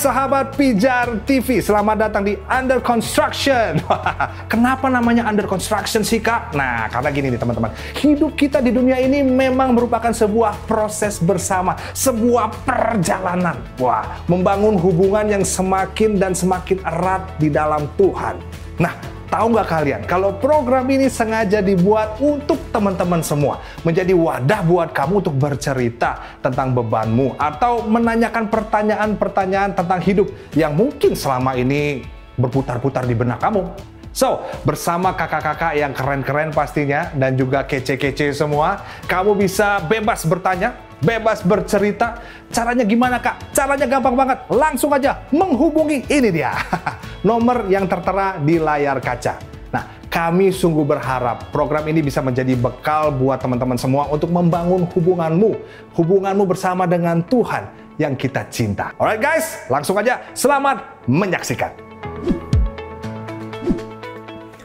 sahabat Pijar TV, selamat datang di Under Construction. Kenapa namanya Under Construction sih, Kak? Nah, karena gini nih teman-teman, hidup kita di dunia ini memang merupakan sebuah proses bersama, sebuah perjalanan. Wah, membangun hubungan yang semakin dan semakin erat di dalam Tuhan. Nah, tahu nggak kalian, kalau program ini sengaja dibuat untuk teman-teman semua, menjadi wadah buat kamu untuk bercerita tentang bebanmu atau menanyakan pertanyaan-pertanyaan tentang hidup yang mungkin selama ini berputar-putar di benak kamu. So, bersama kakak-kakak yang keren-keren pastinya dan juga kece-kece semua, kamu bisa bebas bertanya, bebas bercerita. Caranya gimana, Kak? Caranya gampang banget. Langsung aja menghubungi, ini dia. Nomor yang tertera di layar kaca. Nah, kami sungguh berharap program ini bisa menjadi bekal buat teman-teman semua untuk membangun hubunganmu bersama dengan Tuhan yang kita cinta. Alright guys, langsung aja selamat menyaksikan.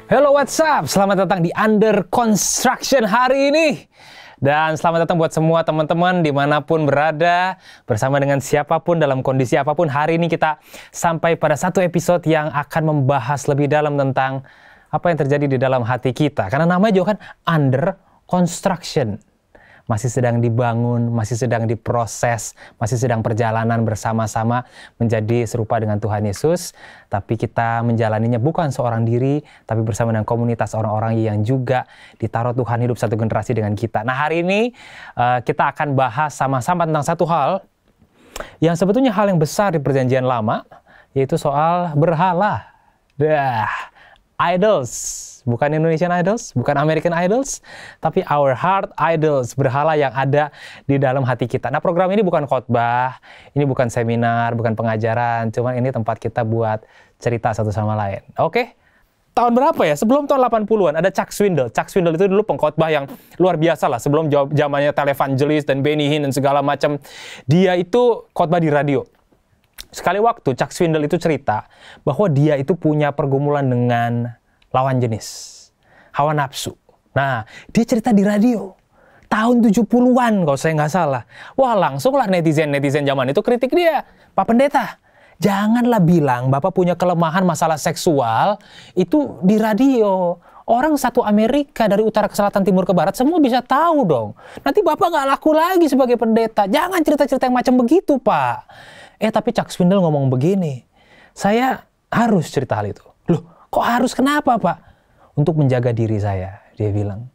Hello, what's up? Selamat datang di Under Construction hari ini. Dan selamat datang buat semua teman-teman dimanapun berada, bersama dengan siapapun, dalam kondisi apapun. Hari ini kita sampai pada satu episode yang akan membahas lebih dalam tentang apa yang terjadi di dalam hati kita. Karena namanya juga kan Under Construction. Masih sedang dibangun, masih sedang diproses, masih sedang perjalanan bersama-sama menjadi serupa dengan Tuhan Yesus. Tapi kita menjalaninya bukan seorang diri, tapi bersama dengan komunitas orang-orang yang juga ditaruh Tuhan hidup satu generasi dengan kita. Nah, hari ini kita akan bahas sama-sama tentang satu hal yang sebetulnya hal yang besar di Perjanjian Lama, yaitu soal berhala. Idols. Bukan Indonesian Idols, bukan American Idols, tapi our heart idols, berhala yang ada di dalam hati kita. Nah, program ini bukan khotbah, ini bukan seminar, bukan pengajaran, cuman ini tempat kita buat cerita satu sama lain. Oke? Tahun berapa ya? Sebelum tahun 80-an ada Chuck Swindoll. Chuck Swindoll itu dulu pengkhotbah yang luar biasa lah, sebelum zamannya televangelis dan Benny Hinn dan segala macam. Dia itu khotbah di radio. Sekali waktu Chuck Swindoll itu cerita bahwa dia itu punya pergumulan dengan lawan jenis, hawa nafsu. Nah, dia cerita di radio tahun 70-an kalau saya nggak salah. Wah, langsunglah netizen zaman itu kritik dia. Pak Pendeta, janganlah bilang Bapak punya kelemahan masalah seksual itu di radio. Orang satu Amerika dari utara ke selatan, timur ke barat, semua bisa tahu dong. Nanti Bapak nggak laku lagi sebagai pendeta. Jangan cerita-cerita yang macam begitu, Pak. Tapi Chuck Swindoll ngomong begini, saya harus cerita hal itu. Loh, kok harus, kenapa, Pak? Untuk menjaga diri saya, dia bilang.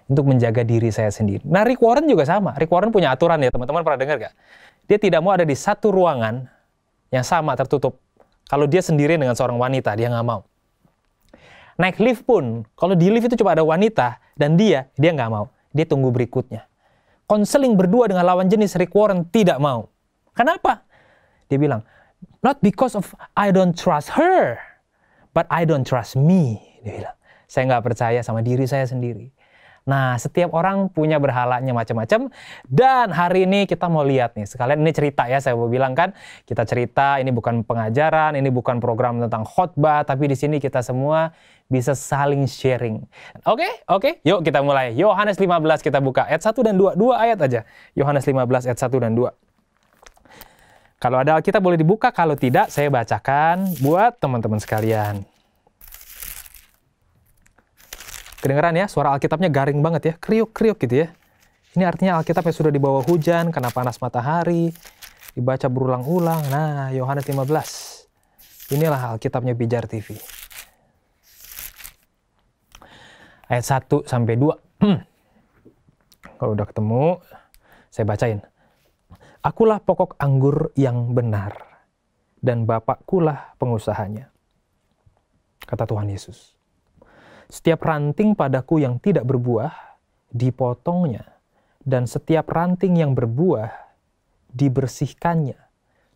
Untuk menjaga diri saya sendiri. Nah, Rick Warren juga sama. Rick Warren punya aturan ya, teman-teman pernah dengar gak? Dia tidak mau ada di satu ruangan yang sama, tertutup. Kalau dia sendiri dengan seorang wanita, dia nggak mau. Naik lift pun, kalau di lift itu cuma ada wanita, dan dia nggak mau. Dia tunggu berikutnya. Konseling berdua dengan lawan jenis, Rick Warren tidak mau. Kenapa? Dia bilang, not because of I don't trust her, but I don't trust me. Dia bilang, saya nggak percaya sama diri saya sendiri. Nah, setiap orang punya berhalanya macam-macam. Dan hari ini kita mau lihat nih, sekalian ini cerita ya, saya mau bilang kan, kita cerita, ini bukan pengajaran, ini bukan program tentang khotbah, tapi di sini kita semua bisa saling sharing. Oke, yuk kita mulai. Yohanes 15 kita buka, ayat 1 dan 2, 2 ayat aja. Yohanes 15 ayat 1 dan 2. Kalau ada Alkitab boleh dibuka, kalau tidak saya bacakan buat teman-teman sekalian. Kedengeran ya, suara Alkitabnya garing banget ya, kriuk-kriuk gitu ya. Ini artinya Alkitab yang sudah di bawah hujan, kena panas matahari, dibaca berulang-ulang. Nah, Yohanes 15. Inilah Alkitabnya Pijar TV. Ayat 1 sampai 2. Kalau udah ketemu, saya bacain. Akulah pokok anggur yang benar, dan Bapakkulah pengusahanya, kata Tuhan Yesus. Setiap ranting padaku yang tidak berbuah, dipotongnya, dan setiap ranting yang berbuah, dibersihkannya,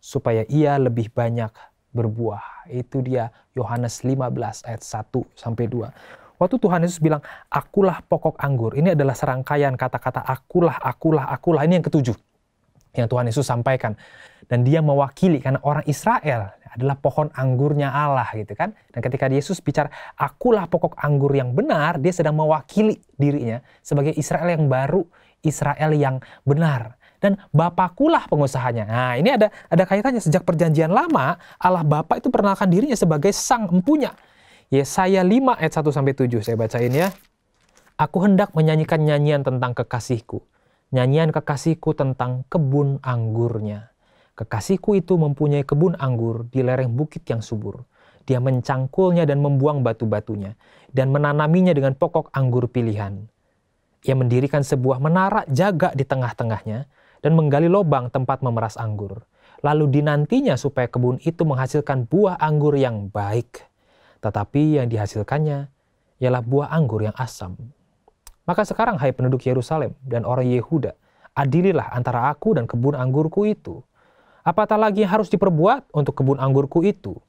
supaya ia lebih banyak berbuah. Itu dia Yohanes 15 ayat 1 sampai 2. Waktu Tuhan Yesus bilang, akulah pokok anggur, ini adalah serangkaian kata-kata akulah. Ini yang ketujuh yang Tuhan Yesus sampaikan. Dan dia mewakili, karena orang Israel adalah pohon anggurnya Allah gitu kan. Dan ketika Yesus bicara, akulah pokok anggur yang benar, dia sedang mewakili dirinya sebagai Israel yang baru, Israel yang benar. dan Bapakulah pengusahanya. Nah, ini ada kaitannya. Sejak perjanjian lama, Allah Bapa itu perkenalkan dirinya sebagai sang empunya. Yesaya 5 ayat 1-7, saya bacain ya. Aku hendak menyanyikan nyanyian tentang kekasihku. Nyanyian kekasihku tentang kebun anggurnya. Kekasihku itu mempunyai kebun anggur di lereng bukit yang subur. Dia mencangkulnya dan membuang batu-batunya, dan menanaminya dengan pokok anggur pilihan. Ia mendirikan sebuah menara jaga di tengah-tengahnya, dan menggali lubang tempat memeras anggur. Lalu dinantinya supaya kebun itu menghasilkan buah anggur yang baik. Tetapi yang dihasilkannya ialah buah anggur yang asam. Maka sekarang, hai penduduk Yerusalem dan orang Yehuda, adililah antara aku dan kebun anggurku itu. Apatah lagi yang harus diperbuat untuk kebun anggurku itu,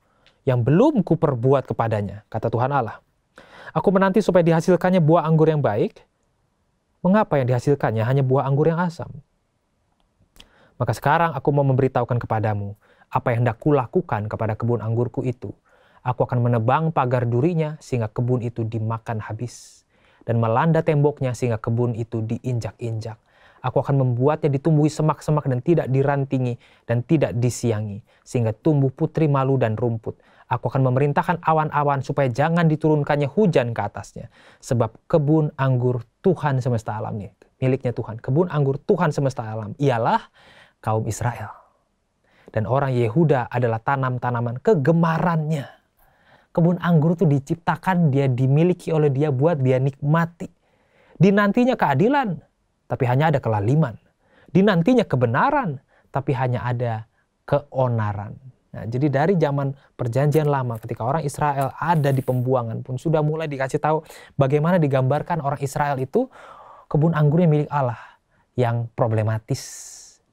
yang belum kuperbuat kepadanya, kata Tuhan Allah. Aku menanti supaya dihasilkannya buah anggur yang baik. Mengapa yang dihasilkannya hanya buah anggur yang asam? Maka sekarang aku mau memberitahukan kepadamu apa yang hendak kulakukan kepada kebun anggurku itu. Aku akan menebang pagar durinya sehingga kebun itu dimakan habis, dan melanda temboknya sehingga kebun itu diinjak-injak. Aku akan membuatnya ditumbuhi semak-semak dan tidak dirantingi dan tidak disiangi, sehingga tumbuh putri malu dan rumput. Aku akan memerintahkan awan-awan supaya jangan diturunkannya hujan ke atasnya. Sebab kebun anggur Tuhan semesta alam, nih, miliknya Tuhan. Kebun anggur Tuhan semesta alam ialah kaum Israel. Dan orang Yehuda adalah tanam-tanaman kegemarannya. Kebun anggur itu diciptakan, dia dimiliki oleh dia buat dia nikmati. Dinantinya keadilan, tapi hanya ada kelaliman. Dinantinya kebenaran, tapi hanya ada keonaran. Nah, jadi dari zaman perjanjian lama ketika orang Israel ada di pembuangan pun sudah mulai dikasih tahu bagaimana digambarkan orang Israel itu kebun anggurnya milik Allah yang problematis.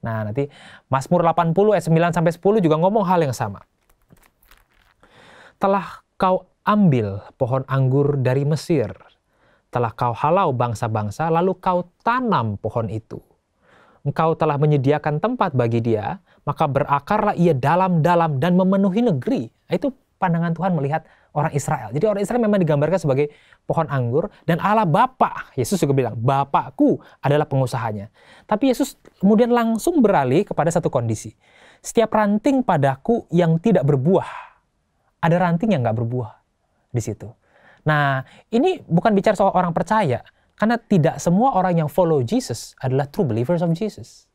Nah, nanti Mazmur 80 ayat 9-10 juga ngomong hal yang sama. Telah kau ambil pohon anggur dari Mesir, telah kau halau bangsa-bangsa, lalu kau tanam pohon itu. Engkau telah menyediakan tempat bagi dia, maka berakarlah ia dalam-dalam dan memenuhi negeri. Itu pandangan Tuhan melihat orang Israel. Jadi orang Israel memang digambarkan sebagai pohon anggur, dan Allah Bapa, Yesus juga bilang, Bapakku adalah pengusahanya. Tapi Yesus kemudian langsung beralih kepada satu kondisi. Setiap ranting padaku yang tidak berbuah, ada ranting yang nggak berbuah di situ. Nah, ini bukan bicara soal orang percaya, karena tidak semua orang yang follow Jesus adalah true believers of Jesus.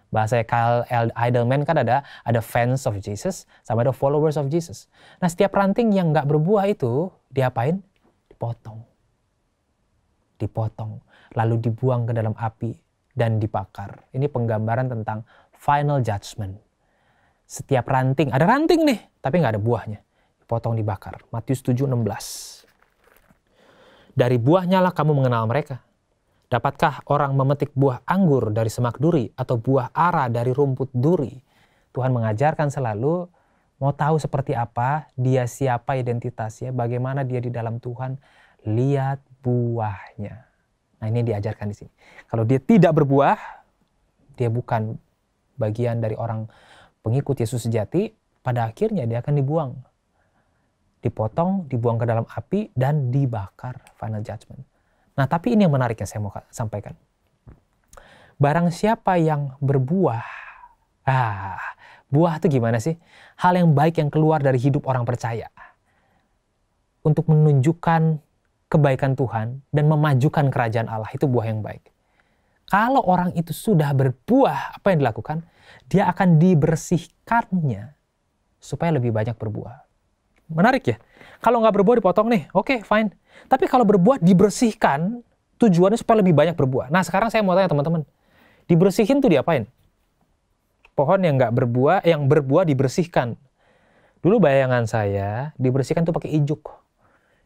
Bahasa Kyle Idleman kan ada fans of Jesus sama ada followers of Jesus. Nah, setiap ranting yang nggak berbuah itu diapain? Dipotong, lalu dibuang ke dalam api dan dibakar. Ini penggambaran tentang final judgment. Setiap ranting, ada ranting nih, tapi nggak ada buahnya. Dipotong, dibakar. Matius 7:16. Dari buahnya lah kamu mengenal mereka. Dapatkah orang memetik buah anggur dari semak duri atau buah ara dari rumput duri? Tuhan mengajarkan selalu, mau tahu seperti apa dia, siapa identitasnya, bagaimana dia di dalam Tuhan, lihat buahnya. Nah, ini diajarkan di sini. Kalau dia tidak berbuah, dia bukan bagian dari orang pengikut Yesus sejati, pada akhirnya dia akan dibuang. Dipotong, dibuang ke dalam api, dan dibakar, final judgment. Nah, tapi ini yang menarik yang saya mau sampaikan. Barang siapa yang berbuah, buah itu gimana sih? Hal yang baik yang keluar dari hidup orang percaya. Untuk menunjukkan kebaikan Tuhan dan memajukan kerajaan Allah, itu buah yang baik. Kalau orang itu sudah berbuah, apa yang dilakukan? Dia akan dibersihkannya supaya lebih banyak berbuah. Menarik ya? Kalau nggak berbuah dipotong nih, oke, fine. Tapi kalau berbuah dibersihkan, tujuannya supaya lebih banyak berbuah. Nah, sekarang saya mau tanya teman-teman, dibersihin tuh diapain? Pohon yang nggak berbuah, yang berbuah dibersihkan. Dulu bayangan saya, dibersihkan tuh pakai ijuk.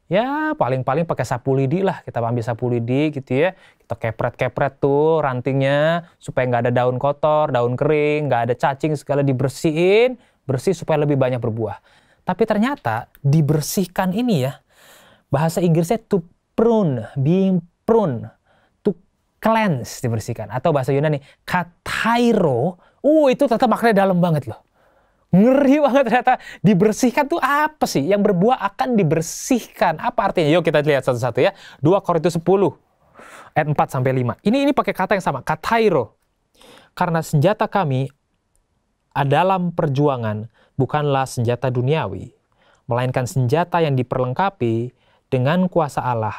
Ya, paling-paling pakai sapu lidi lah. Kita ambil sapu lidi gitu ya. Kita kepret-kepret tuh rantingnya supaya nggak ada daun kotor, daun kering, nggak ada cacing, segala dibersihin, bersih supaya lebih banyak berbuah. Tapi ternyata dibersihkan ini ya, bahasa Inggrisnya to prune, being prune, to cleanse, dibersihkan. Atau bahasa Yunani, katairo, itu ternyata maknanya dalam banget loh. Ngeri banget ternyata, dibersihkan tuh apa sih? Yang berbuah akan dibersihkan. Apa artinya? Yuk kita lihat satu-satu ya. 2 Korintus 10, ayat 4-5. Ini pakai kata yang sama, katairo. Karena senjata kami dalam perjuangan bukanlah senjata duniawi, melainkan senjata yang diperlengkapi dengan kuasa Allah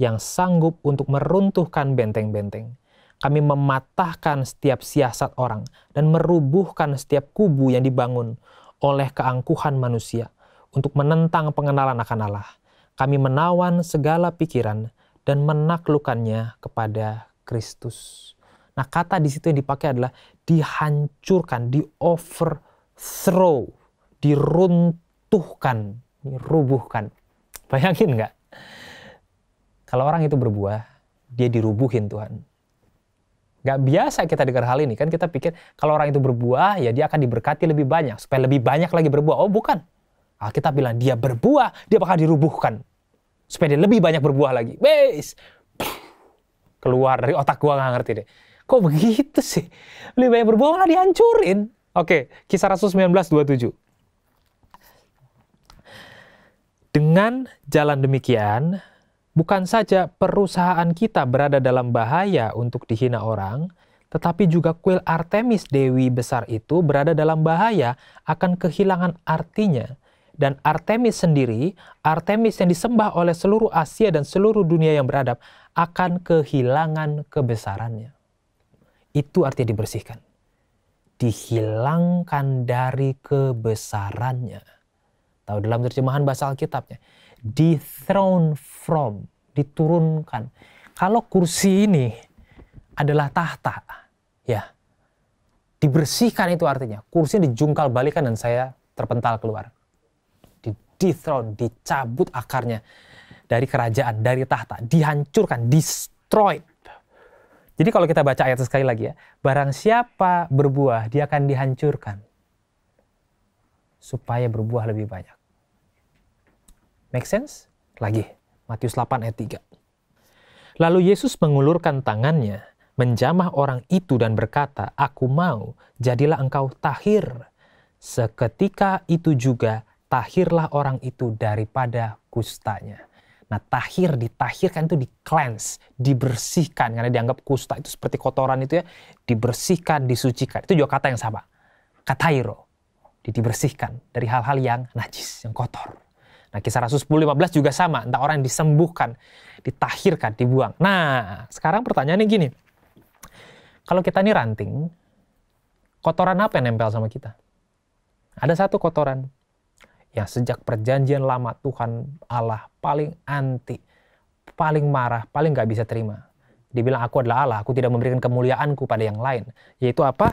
yang sanggup untuk meruntuhkan benteng-benteng. Kami mematahkan setiap siasat orang dan merubuhkan setiap kubu yang dibangun oleh keangkuhan manusia untuk menentang pengenalan akan Allah. Kami menawan segala pikiran dan menaklukkannya kepada Kristus. Nah, kata di situ yang dipakai adalah dihancurkan, di-overthrow, diruntuhkan, dirubuhkan. Bayangin nggak? Kalau orang itu berbuah, dia dirubuhin Tuhan. Nggak biasa kita dengar hal ini. Kan kita pikir kalau orang itu berbuah, ya dia akan diberkati lebih banyak. Supaya lebih banyak lagi berbuah. Oh bukan. Alkitab bilang dia berbuah, dia bakal dirubuhkan. Supaya dia lebih banyak berbuah lagi. Bes! Keluar dari otak gua nggak ngerti deh. Kok begitu sih? Lebih banyak berbuah malah dihancurin. Oke, Kisah Rasul 19:27. Dengan jalan demikian, bukan saja perusahaan kita berada dalam bahaya untuk dihina orang, tetapi juga kuil Artemis Dewi besar itu berada dalam bahaya akan kehilangan artinya. Dan Artemis sendiri, Artemis yang disembah oleh seluruh Asia dan seluruh dunia yang beradab, akan kehilangan kebesarannya. Itu artinya dibersihkan. Dihilangkan dari kebesarannya. Tahu dalam terjemahan bahasa Alkitabnya. Dethroned from, diturunkan. Kalau kursi ini adalah tahta, ya, dibersihkan itu artinya. Kursi dijungkal balikan dan saya terpental keluar. Dethroned, dicabut akarnya dari kerajaan, dari tahta, dihancurkan, destroyed. Jadi kalau kita baca ayat sekali lagi ya, barang siapa berbuah, dia akan dihancurkan supaya berbuah lebih banyak. Make sense? Lagi, Matius 8 ayat 3. Lalu Yesus mengulurkan tangannya, menjamah orang itu dan berkata, "Aku mau, jadilah engkau tahir." Seketika itu juga tahirlah orang itu daripada kustanya. Nah, tahir, ditahirkan itu di-cleanse, dibersihkan. Karena dianggap kusta itu seperti kotoran itu ya, dibersihkan, disucikan. Itu juga kata yang sama. Katairo, dibersihkan dari hal-hal yang najis, yang kotor. Nah, Kisah Rasul 10:15 juga sama. Entah orang yang disembuhkan, ditahirkan, dibuang. Nah, sekarang pertanyaannya gini. Kalau kita ini ranting, kotoran apa yang nempel sama kita? Ada satu kotoran yang sejak perjanjian lama Tuhan Allah paling anti, paling marah, paling gak bisa terima. Dia bilang, aku adalah Allah, aku tidak memberikan kemuliaanku pada yang lain. Yaitu apa?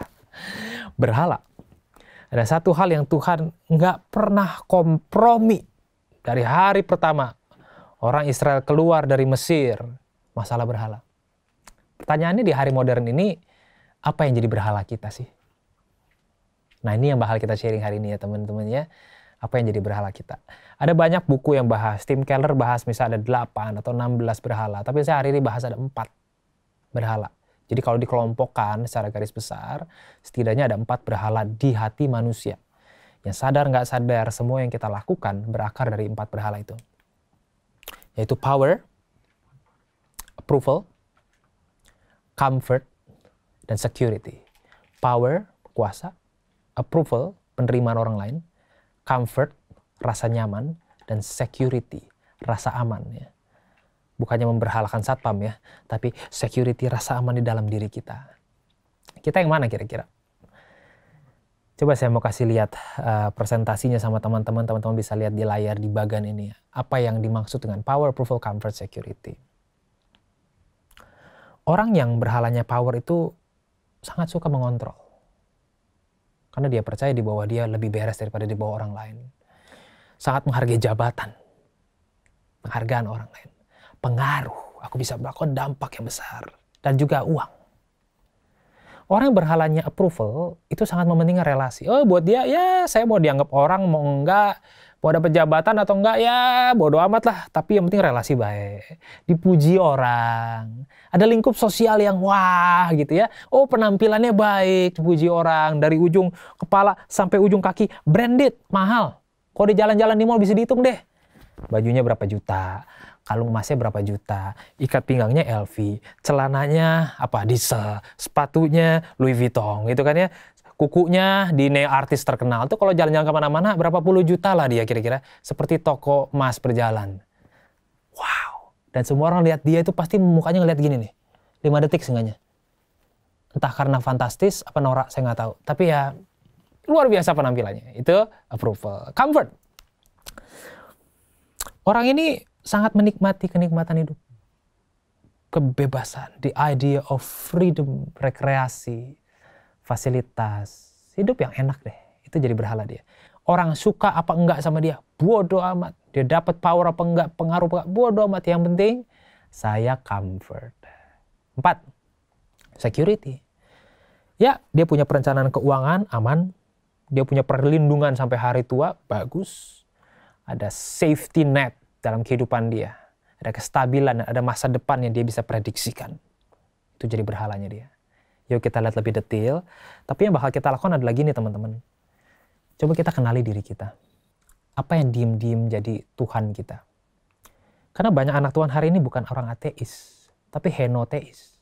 Berhala. Ada satu hal yang Tuhan gak pernah kompromi. Dari hari pertama, orang Israel keluar dari Mesir, masalah berhala. Pertanyaannya di hari modern ini, apa yang jadi berhala kita sih? Nah, ini yang bakal kita sharing hari ini ya teman-teman ya. Apa yang jadi berhala kita. Ada banyak buku yang bahas. Tim Keller bahas misalnya ada 8 atau 16 berhala. Tapi saya hari ini bahas ada 4 berhala. Jadi kalau dikelompokkan secara garis besar, setidaknya ada 4 berhala di hati manusia. Yang sadar nggak sadar, semua yang kita lakukan berakar dari 4 berhala itu. Yaitu power, approval, comfort, dan security. Power, kuasa, approval, penerimaan orang lain, comfort, rasa nyaman, dan security, rasa aman ya. Bukannya memberhalakan satpam ya, tapi security, rasa aman di dalam diri kita. Kita yang mana kira-kira? Coba saya mau kasih lihat presentasinya sama teman-teman. Teman-teman bisa lihat di layar di bagian ini ya. Apa yang dimaksud dengan power, approval, comfort, security. Orang yang berhalanya power itu sangat suka mengontrol. Karena dia percaya di bawah dia lebih beres daripada di bawah orang lain. Sangat menghargai jabatan. Penghargaan orang lain. Pengaruh. Aku bisa melakukan dampak yang besar. Dan juga uang. Orang yang berhalanya approval itu sangat mementingkan relasi. Oh buat dia ya saya mau dianggap orang mau enggak. Mau dapat jabatan atau enggak ya bodo amat lah. Tapi yang penting relasi baik. Dipuji orang. Ada lingkup sosial yang wah gitu ya. Oh penampilannya baik. Dipuji orang. Dari ujung kepala sampai ujung kaki. Branded. Mahal. Kalau di jalan-jalan di mall bisa dihitung deh. Bajunya berapa juta, kalung emasnya berapa juta, ikat pinggangnya LV, celananya apa Diesel, sepatunya Louis Vuitton gitu kan ya. Kukunya di artis terkenal tuh kalau jalan-jalan kemana-mana berapa puluh juta lah dia kira-kira. Seperti toko emas berjalan. Wow. Dan semua orang lihat dia itu pasti mukanya ngeliat gini nih. 5 detik seenggaknya. Entah karena fantastis apa norak saya nggak tahu. Tapi ya luar biasa penampilannya. Itu approval. Comfort. Orang ini sangat menikmati kenikmatan hidup. Kebebasan. The idea of freedom. Rekreasi. Fasilitas. Hidup yang enak deh. Itu jadi berhala dia. Orang suka apa enggak sama dia. Bodoh amat. Dia dapat power apa enggak. Pengaruh apa enggak. Bodoh amat. Yang penting saya comfort. 4. Security. Ya, dia punya perencanaan keuangan, aman. Dia punya perlindungan sampai hari tua, bagus. Ada safety net dalam kehidupan dia. Ada kestabilan, ada masa depan yang dia bisa prediksikan. Itu jadi berhalanya dia. Yuk kita lihat lebih detail. Tapi yang bakal kita lakukan adalah gini teman-teman. Coba kita kenali diri kita. Apa yang diem-diem jadi Tuhan kita. Karena banyak anak Tuhan hari ini bukan orang ateis. Tapi henoteis.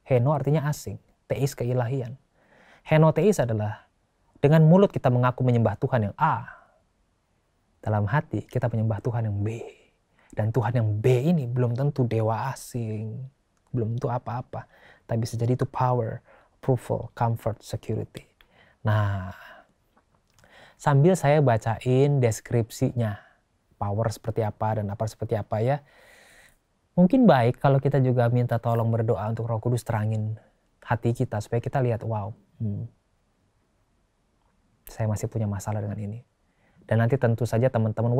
Heno artinya asing. Teis keilahian. Henoteis adalah dengan mulut kita mengaku menyembah Tuhan yang A. Dalam hati kita menyembah Tuhan yang B. Dan Tuhan yang B ini belum tentu dewa asing. Belum tentu apa-apa. Tapi bisa jadi itu power, approval, comfort, security. Nah, sambil saya bacain deskripsinya. Power seperti apa dan apa seperti apa ya. Mungkin baik kalau kita juga minta tolong berdoa untuk Roh Kudus terangin hati kita supaya kita lihat, wow, saya masih punya masalah dengan ini. Dan nanti tentu saja teman-teman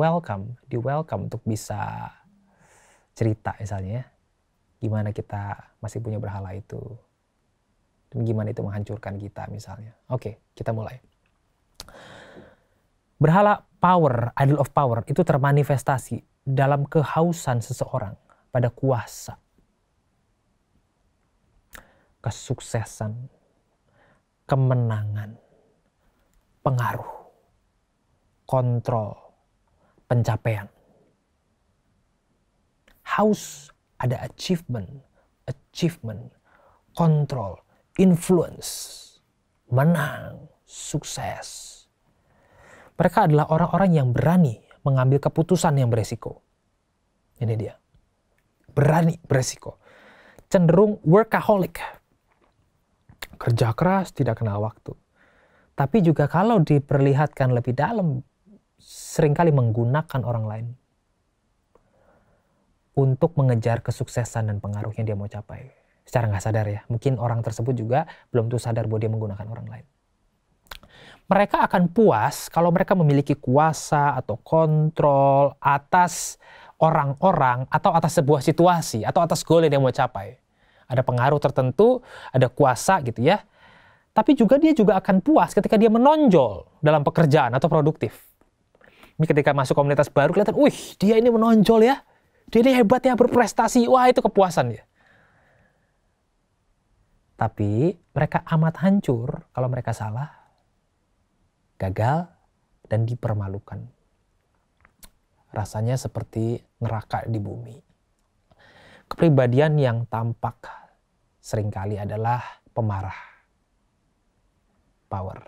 di welcome untuk bisa cerita misalnya ya. Gimana kita masih punya berhala itu. Dan gimana itu menghancurkan kita misalnya. Oke, kita mulai. Berhala power, idol of power itu termanifestasi dalam kehausan seseorang pada kuasa, kesuksesan, kemenangan, pengaruh, kontrol, pencapaian. Haus ada achievement, kontrol, influence, menang, sukses. Mereka adalah orang-orang yang berani mengambil keputusan yang beresiko. Ini dia. Berani beresiko. Cenderung workaholic. Kerja keras, tidak kenal waktu. Tapi juga kalau diperlihatkan lebih dalam, seringkali menggunakan orang lain untuk mengejar kesuksesan dan pengaruh yang dia mau capai. Secara nggak sadar ya. Mungkin orang tersebut juga belum tuh sadar bahwa dia menggunakan orang lain. Mereka akan puas kalau mereka memiliki kuasa atau kontrol atas orang-orang atau atas sebuah situasi atau atas goal yang dia mau capai. Ada pengaruh tertentu, ada kuasa gitu ya. Tapi juga dia juga akan puas ketika dia menonjol dalam pekerjaan atau produktif. Ini ketika masuk komunitas baru kelihatan, wih dia ini menonjol ya. Dia ini hebat ya, berprestasi. Wah itu kepuasan ya. Tapi mereka amat hancur kalau mereka salah, gagal, dan dipermalukan. Rasanya seperti neraka di bumi. Kepribadian yang tampak seringkali adalah pemarah. Power.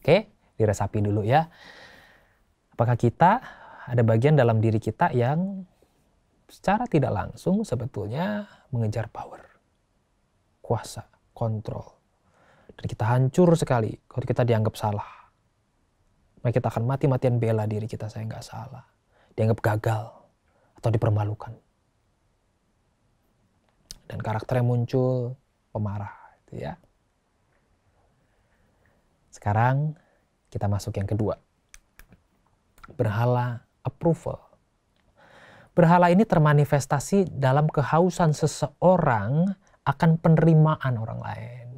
Oke, diresapi dulu ya. Apakah kita ada bagian dalam diri kita yang secara tidak langsung sebetulnya mengejar power, kuasa, kontrol. Dan kita hancur sekali kalau kita dianggap salah. Maka kita akan mati-matian bela diri kita, saya nggak salah. Dianggap gagal atau dipermalukan. Dan karakternya muncul pemarah. Gitu ya. Sekarang kita masuk yang kedua. Berhala approval. Berhala ini termanifestasi dalam kehausan seseorang akan penerimaan orang lain.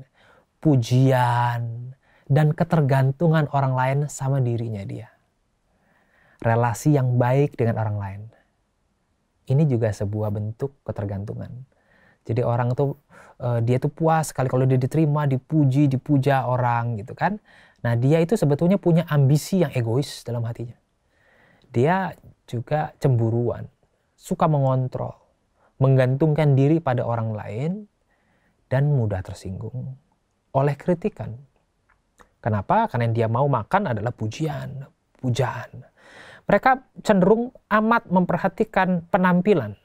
Pujian dan ketergantungan orang lain sama dirinya dia. Relasi yang baik dengan orang lain. Ini juga sebuah bentuk ketergantungan. Jadi orang tuh dia tuh puas sekali kalau dia diterima, dipuji, dipuja orang gitu kan. Nah dia itu sebetulnya punya ambisi yang egois dalam hatinya. Dia juga cemburuan, suka mengontrol, menggantungkan diri pada orang lain, dan mudah tersinggung oleh kritikan. Kenapa? Karena yang dia mau makan adalah pujian, pujaan. Mereka cenderung amat memperhatikan penampilan,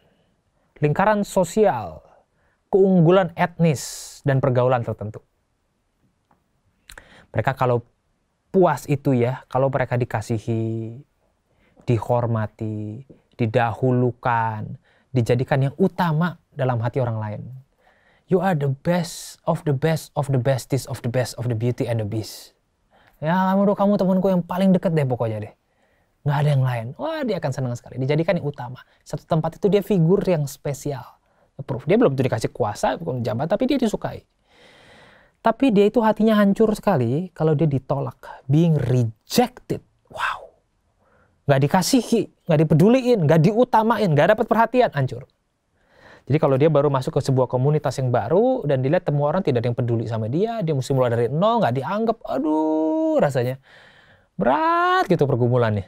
lingkaran sosial, keunggulan etnis, dan pergaulan tertentu. Mereka kalau puas itu ya, kalau mereka dikasihi, dihormati, didahulukan, dijadikan yang utama dalam hati orang lain. You are the best of the best of the besties of the best of the beauty and the beast. Ya, kamu temanku yang paling dekat deh pokoknya deh. Nggak ada yang lain. Wah, dia akan senang sekali. Dijadikan yang utama. Satu tempat itu dia figur yang spesial. Approve. Dia belum dikasih kuasa, bukan jabat, tapi dia disukai. Tapi dia itu hatinya hancur sekali kalau dia ditolak. Being rejected. Wow. Nggak dikasihi, nggak dipeduliin, nggak diutamain, nggak dapat perhatian, hancur. Jadi kalau dia baru masuk ke sebuah komunitas yang baru dan dilihat semua orang tidak ada yang peduli sama dia mesti mulai dari nol, nggak dianggap, aduh rasanya berat gitu pergumulannya.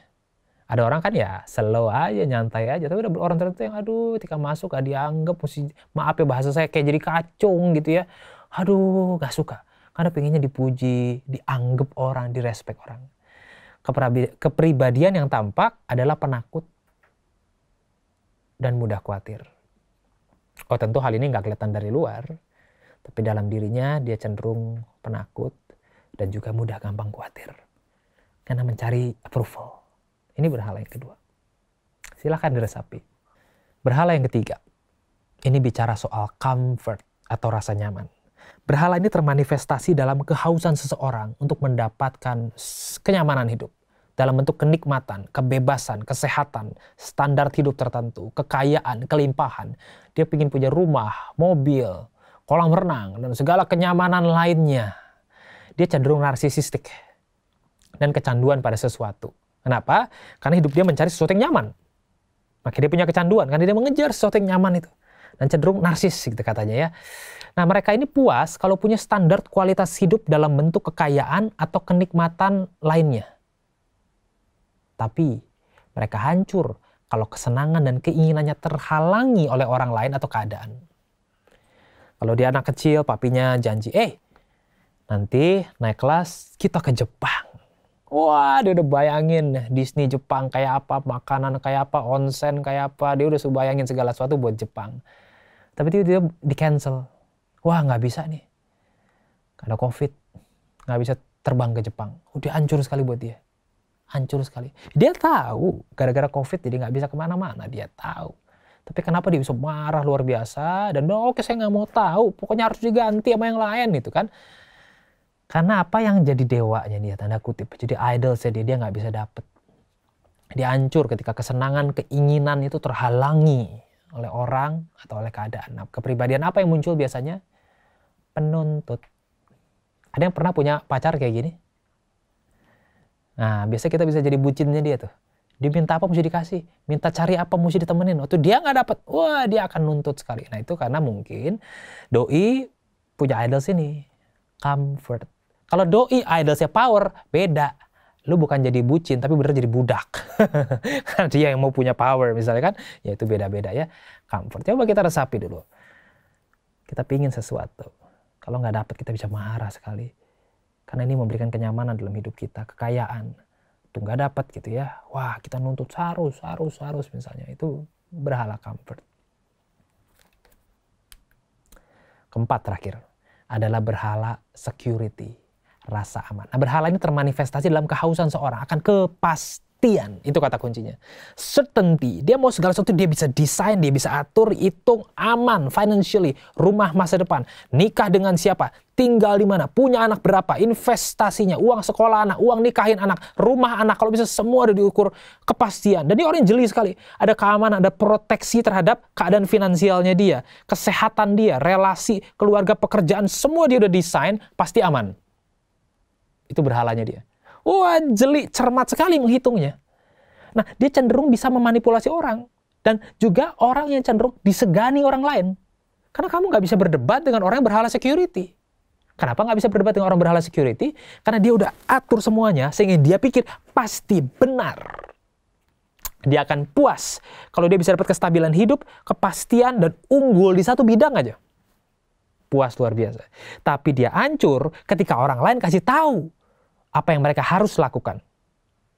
Ada orang kan ya slow aja, nyantai aja, tapi ada orang tertentu yang aduh ketika masuk nggak dianggap, mesti maaf ya bahasa saya kayak jadi kacung gitu ya. Aduh nggak suka, karena pengennya dipuji, dianggap orang, direspek orang. Kepribadian yang tampak adalah penakut dan mudah khawatir. Oh tentu hal ini nggak kelihatan dari luar, tapi dalam dirinya dia cenderung penakut dan juga mudah gampang khawatir. Karena mencari approval. Ini berhala yang kedua. Silahkan diresapi. Berhala yang ketiga. Ini bicara soal comfort atau rasa nyaman. Berhala ini termanifestasi dalam kehausan seseorang untuk mendapatkan kenyamanan hidup. Dalam bentuk kenikmatan, kebebasan, kesehatan, standar hidup tertentu, kekayaan, kelimpahan. Dia ingin punya rumah, mobil, kolam renang, dan segala kenyamanan lainnya. Dia cenderung narsisistik dan kecanduan pada sesuatu. Kenapa? Karena hidup dia mencari sesuatu yang nyaman. Maka dia punya kecanduan, karena dia mengejar sesuatu yang nyaman itu. Dan cenderung narsis gitu katanya ya. Nah mereka ini puas kalau punya standar kualitas hidup dalam bentuk kekayaan atau kenikmatan lainnya. Tapi mereka hancur kalau kesenangan dan keinginannya terhalangi oleh orang lain atau keadaan. Kalau dia anak kecil, papinya janji, nanti naik kelas kita ke Jepang. Wah, dia udah bayangin Disney Jepang kayak apa, makanan kayak apa, onsen kayak apa. Dia udah bayangin segala sesuatu buat Jepang. Tapi dia di-cancel. Wah, nggak bisa nih. Karena COVID, nggak bisa terbang ke Jepang. Udah hancur sekali buat dia. Hancur sekali. Dia tahu gara-gara COVID jadi nggak bisa kemana-mana. Dia tahu. Tapi kenapa dia bisa marah luar biasa dan bilang oke saya nggak mau tahu. Pokoknya harus diganti sama yang lain gitu kan. Karena apa yang jadi dewanya dia tanda kutip. Jadi idol dia nggak bisa dapet. Dia hancur ketika kesenangan, keinginan itu terhalangi oleh orang atau oleh keadaan. Nah, kepribadian apa yang muncul biasanya? Penuntut. Ada yang pernah punya pacar kayak gini? Nah, biasanya kita bisa jadi bucinnya dia tuh. Dia minta apa mesti dikasih, minta cari apa mesti ditemenin. Waktu dia nggak dapat, wah dia akan nuntut sekali. Nah itu karena mungkin doi punya idol sini, comfort. Kalau doi idolnya power, beda. Lu bukan jadi bucin, tapi bener jadi budak. Karena dia yang mau punya power misalnya kan, ya itu beda-beda ya. Comfort. Coba kita resapi dulu. Kita pingin sesuatu. Kalau nggak dapat kita bisa marah sekali. Karena ini memberikan kenyamanan dalam hidup kita, kekayaan. Itu nggak dapat gitu ya. Wah kita nuntut harus misalnya. Itu berhala comfort. Keempat terakhir adalah berhala security, rasa aman. Nah berhala ini termanifestasi dalam kehausan seorang akan kepastian. Itu kata kuncinya. Certainty. Dia mau segala sesuatu dia bisa desain, dia bisa atur, hitung, aman, financially, rumah masa depan, nikah dengan siapa, tinggal di mana, punya anak berapa, investasinya, uang sekolah anak, uang nikahin anak, rumah anak, kalau bisa semua ada diukur kepastian. Dan dia orang yang jeli sekali. Ada keamanan, ada proteksi terhadap keadaan finansialnya dia, kesehatan dia, relasi, keluarga, pekerjaan, semua dia udah desain, pasti aman. Itu berhalanya dia. Wah, jeli, cermat sekali menghitungnya. Nah, dia cenderung bisa memanipulasi orang. Dan juga orang yang cenderung disegani orang lain. Karena kamu nggak bisa berdebat dengan orang yang berhala security. Kenapa nggak bisa berdebat dengan orang berhala security? Karena dia udah atur semuanya, sehingga dia pikir pasti benar. Dia akan puas kalau dia bisa dapat kestabilan hidup, kepastian, dan unggul di satu bidang aja. Puas luar biasa. Tapi dia hancur ketika orang lain kasih tahu apa yang mereka harus lakukan.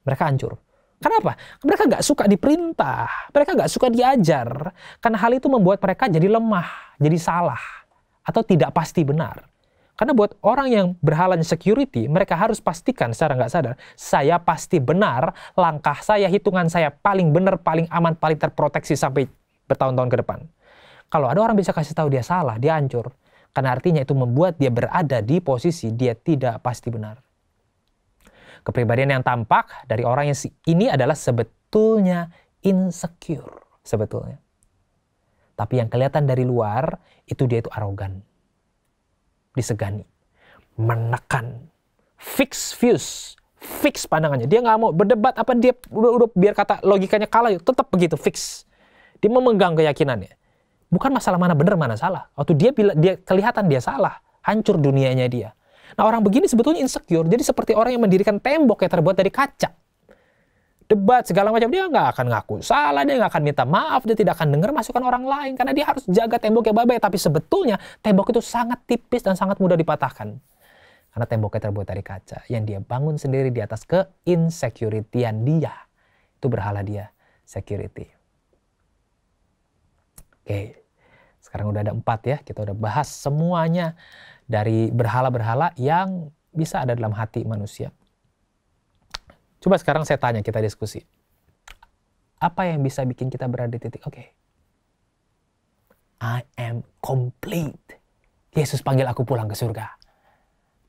Mereka hancur. Kenapa? Mereka nggak suka diperintah. Mereka nggak suka diajar. Karena hal itu membuat mereka jadi lemah, jadi salah, atau tidak pasti benar. Karena buat orang yang berhalanya security, mereka harus pastikan secara nggak sadar, saya pasti benar, langkah saya, hitungan saya paling benar, paling aman, paling terproteksi sampai bertahun-tahun ke depan. Kalau ada orang bisa kasih tahu dia salah, dia hancur. Karena artinya itu membuat dia berada di posisi dia tidak pasti benar. Kepribadian yang tampak dari orang yang ini adalah sebetulnya insecure. Sebetulnya. Tapi yang kelihatan dari luar, itu dia itu arogan. Disegani, menekan, fix views, fix pandangannya. Dia nggak mau berdebat apa dia udah biar kata logikanya kalah, tetap begitu fix. Dia memegang keyakinannya. Bukan masalah mana benar mana salah. Waktu dia kelihatan dia salah, hancur dunianya dia. Nah orang begini sebetulnya insecure. Jadi seperti orang yang mendirikan tembok yang terbuat dari kaca. Debat segala macam, dia nggak akan ngaku salah, dia nggak akan minta maaf, dia tidak akan dengar masukan orang lain karena dia harus jaga temboknya baik-baik. Tapi sebetulnya tembok itu sangat tipis dan sangat mudah dipatahkan karena temboknya terbuat dari kaca yang dia bangun sendiri di atas keinsecurity-an dia. Itu berhala dia, security. Oke, sekarang udah ada 4 ya, kita udah bahas semuanya dari berhala-berhala yang bisa ada dalam hati manusia. Coba sekarang saya tanya, kita diskusi. Apa yang bisa bikin kita berada di titik, oke. I am complete. Yesus panggil aku pulang ke surga.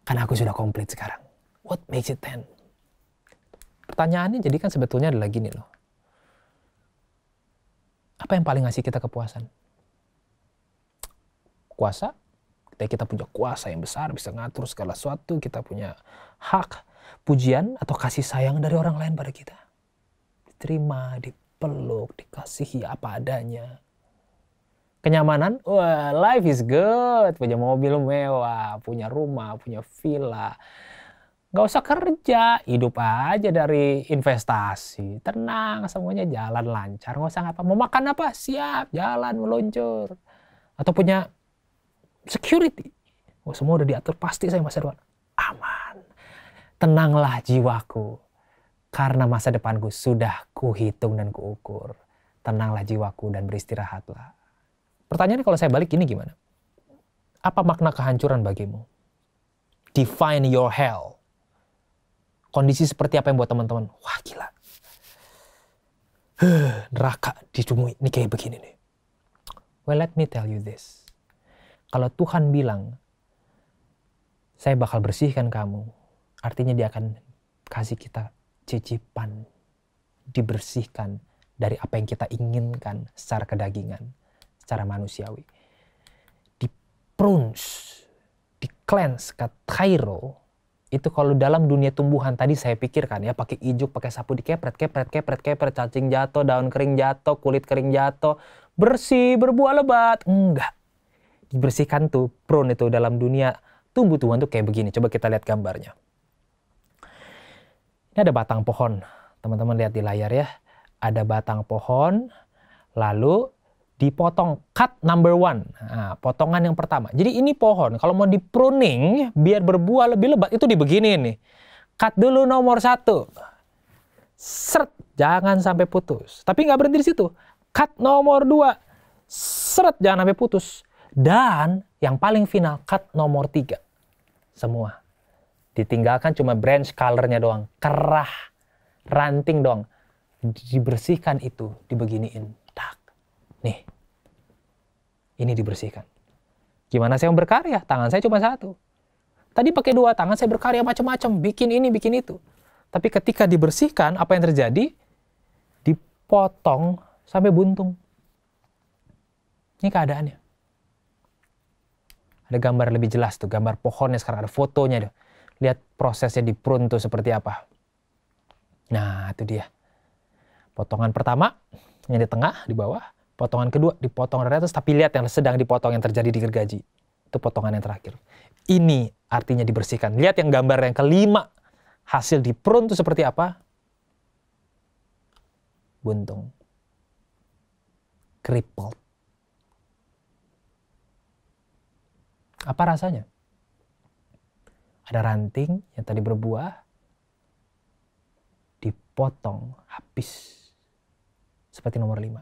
Karena aku sudah komplit sekarang. What makes it 10? Pertanyaannya jadi kan sebetulnya adalah gini loh. Apa yang paling ngasih kita kepuasan? Kuasa? Kita punya kuasa yang besar, bisa ngatur segala sesuatu. Kita punya hak, pujian atau kasih sayang dari orang lain pada kita. Diterima, dipeluk, dikasihi apa adanya. Kenyamanan, wah life is good. Punya mobil mewah, punya rumah, punya villa. Nggak usah kerja, hidup aja dari investasi. Tenang, semuanya jalan lancar. Nggak usah ngapa, mau makan apa? Siap, jalan, meluncur. Atau punya security. Oh, semua udah diatur, pasti saya masa depan. Aman. Tenanglah jiwaku, karena masa depanku sudah kuhitung dan kuukur. Tenanglah jiwaku dan beristirahatlah. Pertanyaannya kalau saya balik ini gimana? Apa makna kehancuran bagimu? Define your hell. Kondisi seperti apa yang buat teman-teman? Wah gila. Neraka di dunia ini kayak begini nih. Well, let me tell you this. Kalau Tuhan bilang, saya bakal bersihkan kamu, artinya dia akan kasih kita cicipan, dibersihkan dari apa yang kita inginkan secara kedagingan, secara manusiawi. Di prunes, di cleanse, ke Cairo, itu kalau dalam dunia tumbuhan tadi saya pikirkan ya, pakai ijuk, pakai sapu dikepret, cacing jatuh, daun kering jatuh, kulit kering jatuh, bersih, berbuah lebat. Enggak. Dibersihkan tuh, prune itu dalam dunia tumbuh-tumbuhan tuh kayak begini. Coba kita lihat gambarnya. Ini ada batang pohon. Teman-teman lihat di layar ya. Ada batang pohon, lalu dipotong, cut number 1. Nah, potongan yang pertama. Jadi ini pohon, kalau mau di pruning, biar berbuah lebih lebat, itu dibegini nih. Cut dulu nomor 1. Seret, jangan sampai putus. Tapi nggak berhenti di situ. Cut nomor 2. Seret, jangan sampai putus. Dan yang paling final, cut nomor 3. Semua. Ditinggalkan cuma branch color-nya doang. Kerah, ranting doang. Dibersihkan itu, dibeginiin. Tak. Nih. Ini dibersihkan. Gimana saya berkarya? Tangan saya cuma 1. Tadi pakai 2 tangan, saya berkarya macam-macam. Bikin ini, bikin itu. Tapi ketika dibersihkan, apa yang terjadi? Dipotong sampai buntung. Ini keadaannya. Ada gambar lebih jelas tuh, gambar pohonnya sekarang ada fotonya tuh. Lihat prosesnya di prune tuh seperti apa. Nah, itu dia. Potongan pertama yang di tengah, di bawah. Potongan kedua dipotong dari atas, tapi lihat yang sedang dipotong yang terjadi di gergaji. Itu potongan yang terakhir. Ini artinya dibersihkan. Lihat yang gambar yang kelima. Hasil di prune itu seperti apa? buntung, crippled. Apa rasanya? Ada ranting yang tadi berbuah, dipotong habis seperti nomor 5.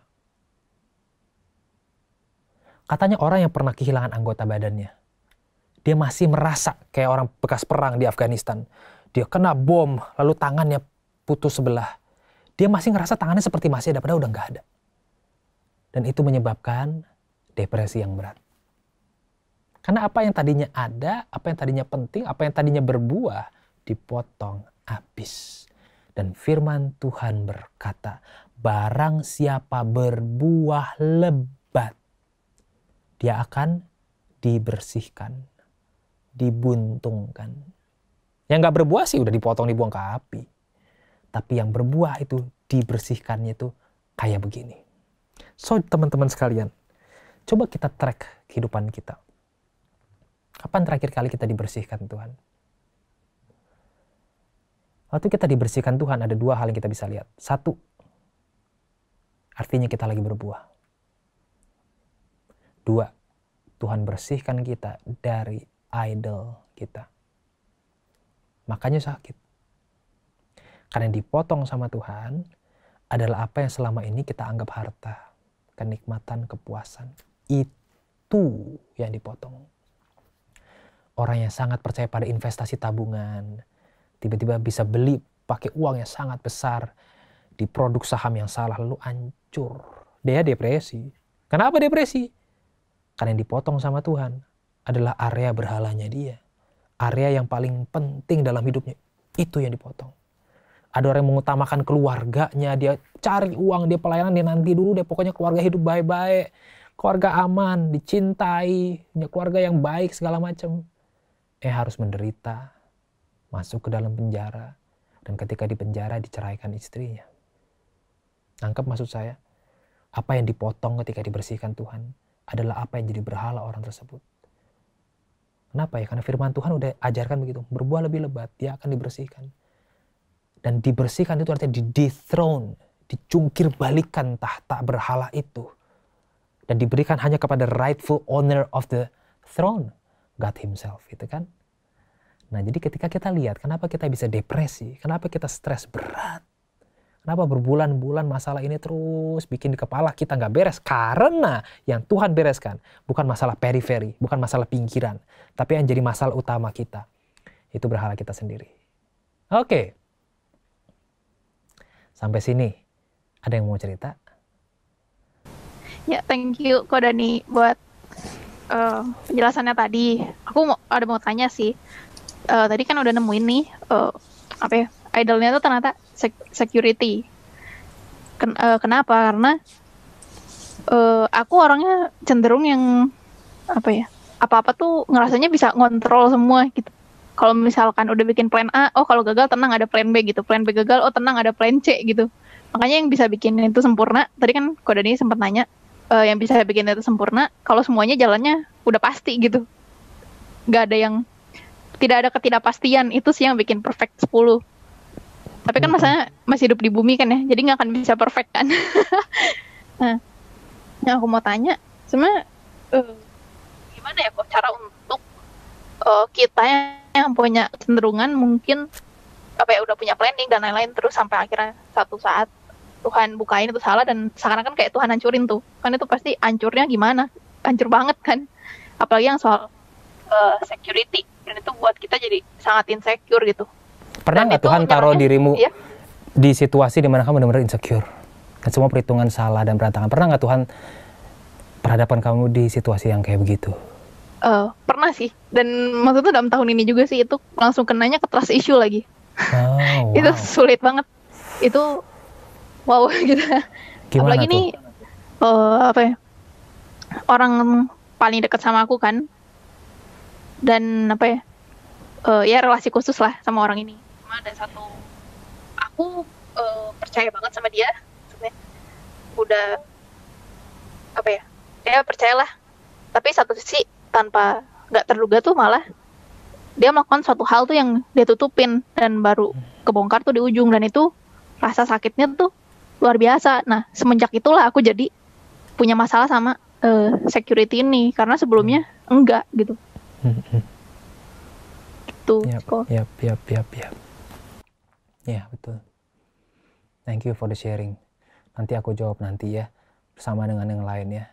Katanya orang yang pernah kehilangan anggota badannya, dia masih merasa kayak orang bekas perang di Afghanistan. Dia kena bom, lalu tangannya putus sebelah. Dia masih ngerasa tangannya seperti masih ada, padahal udah nggak ada. Dan itu menyebabkan depresi yang berat. Karena apa yang tadinya ada, apa yang tadinya penting, apa yang tadinya berbuah, dipotong habis. Dan firman Tuhan berkata, barang siapa berbuah lebat, dia akan dibersihkan, dibuntungkan. Yang gak berbuah sih udah dipotong, dibuang ke api. Tapi yang berbuah itu dibersihkannya itu kayak begini. So teman-teman sekalian, coba kita track kehidupan kita. Kapan terakhir kali kita dibersihkan Tuhan? Waktu kita dibersihkan Tuhan ada 2 hal yang kita bisa lihat. 1, artinya kita lagi berbuah. 2, Tuhan bersihkan kita dari idol kita. Makanya sakit. Karena yang dipotong sama Tuhan adalah apa yang selama ini kita anggap harta, kenikmatan, kepuasan. Itu yang dipotong. Orang yang sangat percaya pada investasi tabungan, tiba-tiba bisa beli pakai uang yang sangat besar di produk saham yang salah, lalu hancur. Dia depresi. Kenapa depresi? Karena yang dipotong sama Tuhan adalah area berhalanya dia. Area yang paling penting dalam hidupnya, itu yang dipotong. Ada orang yang mengutamakan keluarganya, dia cari uang, dia pelayanan, dia nanti dulu, dia pokoknya keluarga hidup baik-baik, keluarga aman, dicintai, punya keluarga yang baik segala macam. Harus menderita, masuk ke dalam penjara, dan ketika di penjara diceraikan istrinya. Nangkep maksud saya? Apa yang dipotong ketika dibersihkan Tuhan adalah apa yang jadi berhala orang tersebut. Kenapa ya? Karena firman Tuhan udah ajarkan begitu. Berbuah lebih lebat, dia akan dibersihkan. Dan dibersihkan itu artinya di-dethrone, dicungkir balikan tahta berhala itu. Dan diberikan hanya kepada rightful owner of the throne, God himself, gitu kan. Nah jadi ketika kita lihat kenapa kita bisa depresi, kenapa kita stres berat, kenapa berbulan-bulan masalah ini terus bikin di kepala kita nggak beres, karena yang Tuhan bereskan bukan masalah periferi, bukan masalah pinggiran, tapi yang jadi masalah utama kita, itu berhala kita sendiri. Oke. Sampai sini, ada yang mau cerita? Ya, thank you Ko Dani buat penjelasannya tadi. Aku mau tanya sih. Tadi kan udah nemuin nih apa ya, idolnya tuh ternyata security. Kenapa? Karena aku orangnya cenderung yang apa ya, apa-apa tuh ngerasanya bisa ngontrol semua gitu. Kalau misalkan udah bikin plan A, oh kalau gagal tenang ada plan B gitu. Plan B gagal, oh tenang ada plan C gitu. Makanya yang bisa bikin itu sempurna, tadi kan Ko Dani sempat nanya, yang bisa bikin itu sempurna kalau semuanya jalannya udah pasti gitu. Nggak ada yang, tidak ada ketidakpastian, itu sih yang bikin perfect 10. Tapi kan masanya masih hidup di bumi kan ya, jadi nggak akan bisa perfect kan. Nah, yang aku mau tanya, sebenarnya gimana ya kok cara untuk kita yang punya kecenderungan mungkin apa ya, udah punya planning dan lain-lain, terus sampai akhirnya satu saat Tuhan bukain itu salah dan seakan-akan kayak Tuhan hancurin tuh. Kan itu pasti hancurnya gimana? Hancur banget kan. Apalagi yang soal security. Dan itu buat kita jadi sangat insecure gitu. Pernah nggak Tuhan taruh dirimu di situasi dimana kamu benar-benar insecure? Dan semua perhitungan salah dan berantakan. Pernah nggak Tuhan perhadapan kamu di situasi yang kayak begitu? Pernah sih. Dan maksudnya dalam tahun ini juga sih, itu langsung kenanya ke trust issue lagi. Oh, wow. Itu sulit banget. Itu wow gitu. Gimana apalagi tuh? Nih apa ya, orang paling dekat sama aku kan, dan apa ya, ya relasi khusus lah sama orang ini. Cuma ada satu, aku percaya banget sama dia, maksudnya udah apa ya, ya percayalah. Tapi satu sisi tanpa nggak terduga tuh malah dia melakukan suatu hal tuh yang dia tutupin dan baru kebongkar tuh di ujung, dan itu rasa sakitnya tuh luar biasa. Nah, semenjak itulah aku jadi punya masalah sama security ini, karena sebelumnya enggak gitu. Gitu. Yap. Ya, betul. Thank you for the sharing. Nanti aku jawab nanti ya, bersama dengan yang lain ya.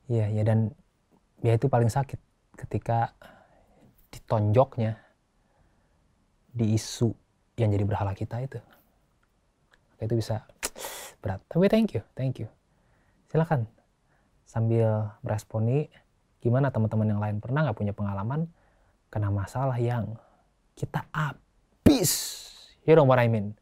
Iya, dan ya itu paling sakit ketika ditonjoknya di isu yang jadi berhala kita itu. Itu bisa berat. Tapi thank you. Silakan sambil meresponi, gimana teman-teman yang lain, pernah nggak punya pengalaman kena masalah yang kita habis? You know what I mean?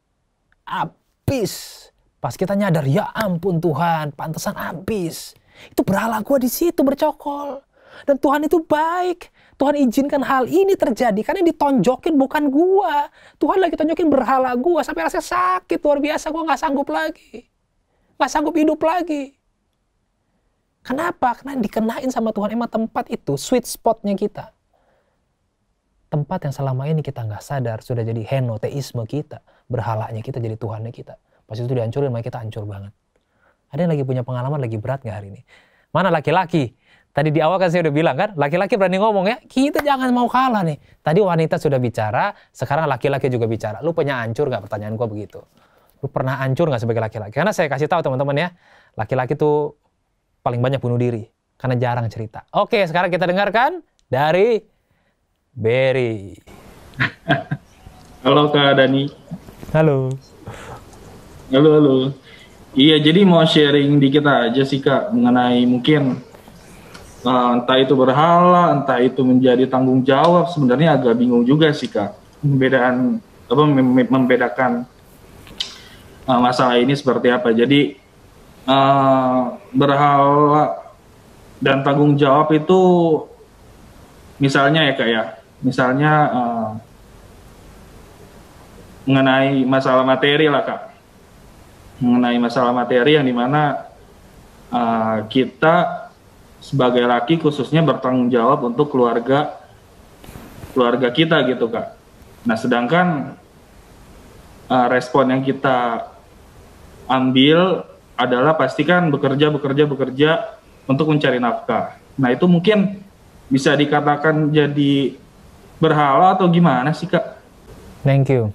Habis. Pas kita nyadar, ya ampun Tuhan, pantesan habis. Itu berhala gua di situ bercokol. Dan Tuhan itu baik. Tuhan izinkan hal ini terjadi karena yang ditonjokin bukan gua. Tuhan lagi tonjokin berhala gua sampai rasanya sakit luar biasa. Gua nggak sanggup lagi. Nggak sanggup hidup lagi. Kenapa? Karena dikenain sama Tuhan. Emang tempat itu sweet spotnya kita. Tempat yang selama ini kita nggak sadar sudah jadi henoteisme kita. Berhalanya kita jadi Tuhannya kita. Pas itu dihancurin, maka kita hancur banget. Ada yang lagi punya pengalaman lagi berat nggak hari ini? Mana laki-laki? Tadi di awal kan saya udah bilang kan, laki-laki berani ngomong ya, kita jangan mau kalah nih. Tadi wanita sudah bicara, sekarang laki-laki juga bicara. Lu punya hancur nggak? Pertanyaan gua begitu. Lu pernah hancur nggak sebagai laki-laki? Karena saya kasih tahu teman-teman ya, laki-laki tuh paling banyak bunuh diri. Karena jarang cerita. Oke, sekarang kita dengarkan dari Berry. Halo Kak Dani. Halo. Halo. Iya, jadi mau sharing dikit aja sih Kak, mengenai mungkin entah itu berhala, entah itu menjadi tanggung jawab. Sebenarnya agak bingung juga sih Kak, membedakan masalah ini seperti apa. Jadi berhala dan tanggung jawab itu, misalnya ya Kak ya, misalnya mengenai masalah materi lah Kak, mengenai masalah materi yang dimana kita sebagai laki khususnya bertanggung jawab untuk keluarga kita gitu Kak. Nah sedangkan respon yang kita ambil adalah pastikan bekerja untuk mencari nafkah. Nah itu mungkin bisa dikatakan jadi berhala atau gimana sih Kak? Thank you.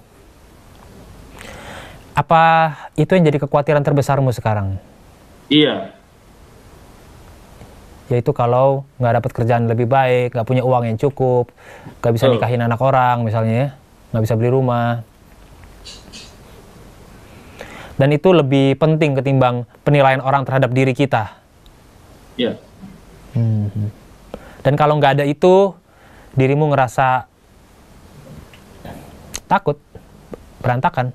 Apa itu yang jadi kekhawatiran terbesarmu sekarang? Iya. Yaitu kalau nggak dapat kerjaan lebih baik, nggak punya uang yang cukup, nggak bisa nikahin anak orang misalnya ya, nggak bisa beli rumah. Dan itu lebih penting ketimbang penilaian orang terhadap diri kita. Iya. Dan kalau nggak ada itu, dirimu ngerasa takut, berantakan.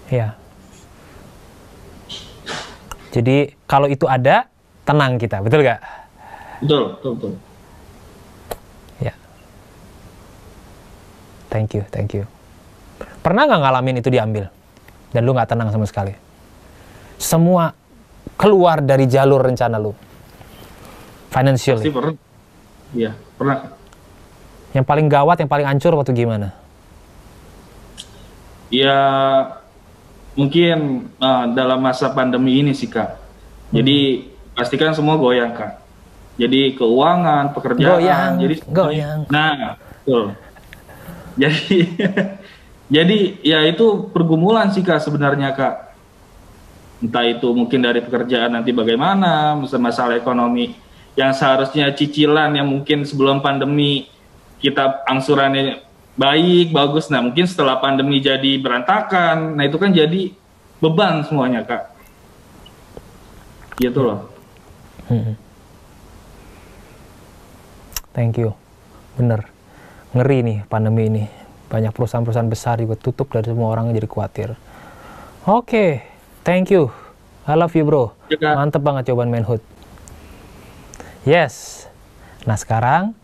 Ya. Jadi kalau itu ada, tenang kita, betul nggak? Betul. Ya. Thank you. Pernah nggak ngalamin itu diambil? Dan lu nggak tenang sama sekali? Semua keluar dari jalur rencana lu. Financially. Pasti pernah. Iya, pernah. Yang paling gawat, yang paling hancur waktu gimana? Ya, mungkin dalam masa pandemi ini sih Kak. Jadi pastikan semua goyang Kak. Jadi keuangan, pekerjaan, goyang. Nah, betul. Jadi ya itu pergumulan sih Kak sebenarnya Kak. Entah itu mungkin dari pekerjaan nanti bagaimana, masalah ekonomi yang seharusnya cicilan yang mungkin sebelum pandemi kita angsurannya baik, bagus. Nah mungkin setelah pandemi jadi berantakan, nah itu kan jadi beban semuanya Kak. Gitu loh. Thank you. Bener. Ngeri nih pandemi ini. Banyak perusahaan-perusahaan besar juga tutup dan semua orang jadi khawatir. Oke. Thank you. I love you bro. Ya, mantep banget jawaban manhood. Yes. Nah sekarang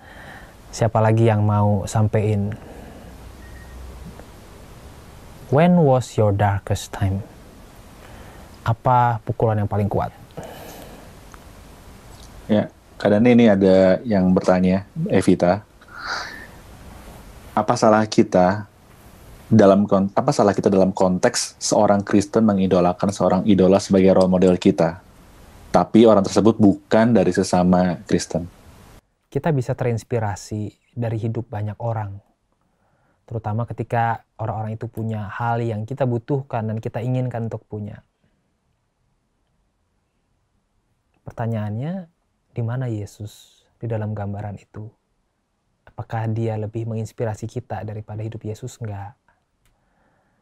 siapa lagi yang mau sampein? When was your darkest time? Apa pukulan yang paling kuat? Ya, kadang ini ada yang bertanya, Evita. Apa salah kita apa salah kita dalam konteks seorang Kristen mengidolakan seorang idola sebagai role model kita, tapi orang tersebut bukan dari sesama Kristen. Kita bisa terinspirasi dari hidup banyak orang, terutama ketika orang-orang itu punya hal yang kita butuhkan dan kita inginkan untuk punya. Pertanyaannya, di mana Yesus di dalam gambaran itu? Apakah dia lebih menginspirasi kita daripada hidup Yesus? Enggak.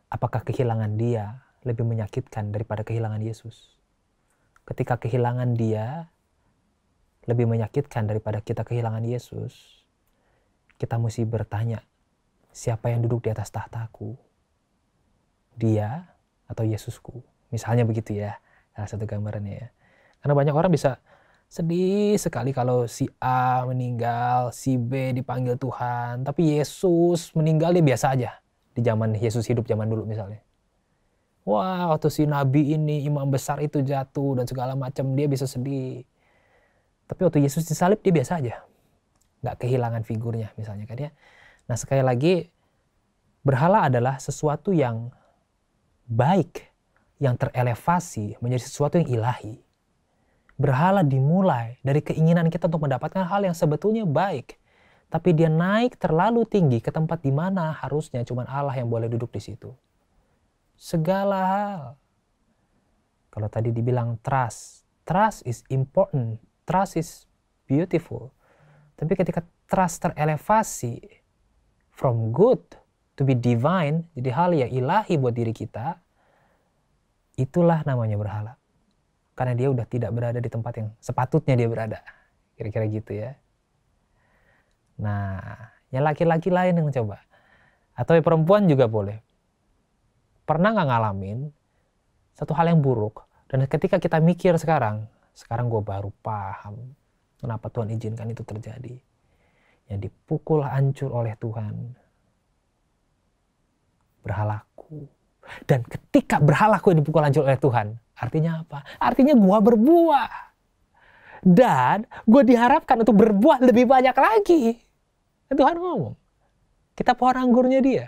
Apakah kehilangan dia lebih menyakitkan daripada kehilangan Yesus? Ketika kehilangan dia lebih menyakitkan daripada kita kehilangan Yesus, kita mesti bertanya, siapa yang duduk di atas tahtaku? Dia atau Yesusku? Misalnya begitu ya, salah satu gambarannya ya. Karena banyak orang bisa sedih sekali kalau si A meninggal, si B dipanggil Tuhan, tapi Yesus meninggal dia biasa aja. Di zaman Yesus hidup zaman dulu misalnya. Wah, waktu si nabi ini, imam besar itu jatuh dan segala macam, dia bisa sedih. Tapi waktu Yesus disalib dia biasa aja. Nggak kehilangan figurnya misalnya kan ya. Nah sekali lagi, berhala adalah sesuatu yang baik, yang terelevasi menjadi sesuatu yang ilahi. Berhala dimulai dari keinginan kita untuk mendapatkan hal yang sebetulnya baik. Tapi dia naik terlalu tinggi ke tempat di mana harusnya cuma Allah yang boleh duduk di situ. Segala hal. Kalau tadi dibilang trust. Trust is important. Trust is beautiful. Tapi ketika trust terelevasi from good to be divine, jadi hal yang ilahi buat diri kita, itulah namanya berhala. Karena dia udah tidak berada di tempat yang sepatutnya dia berada. Kira-kira gitu ya. Nah, yang laki-laki lain yang coba. Atau yang perempuan juga boleh. Pernah nggak ngalamin satu hal yang buruk, dan ketika kita mikir sekarang gue baru paham kenapa Tuhan izinkan itu terjadi. Yang dipukul hancur oleh Tuhan, berhalaku. Dan ketika berhalaku yang dipukul hancur oleh Tuhan, artinya apa? Artinya gue berbuah. Dan gue diharapkan untuk berbuah lebih banyak lagi. Tuhan ngomong, kita pohon anggurnya dia.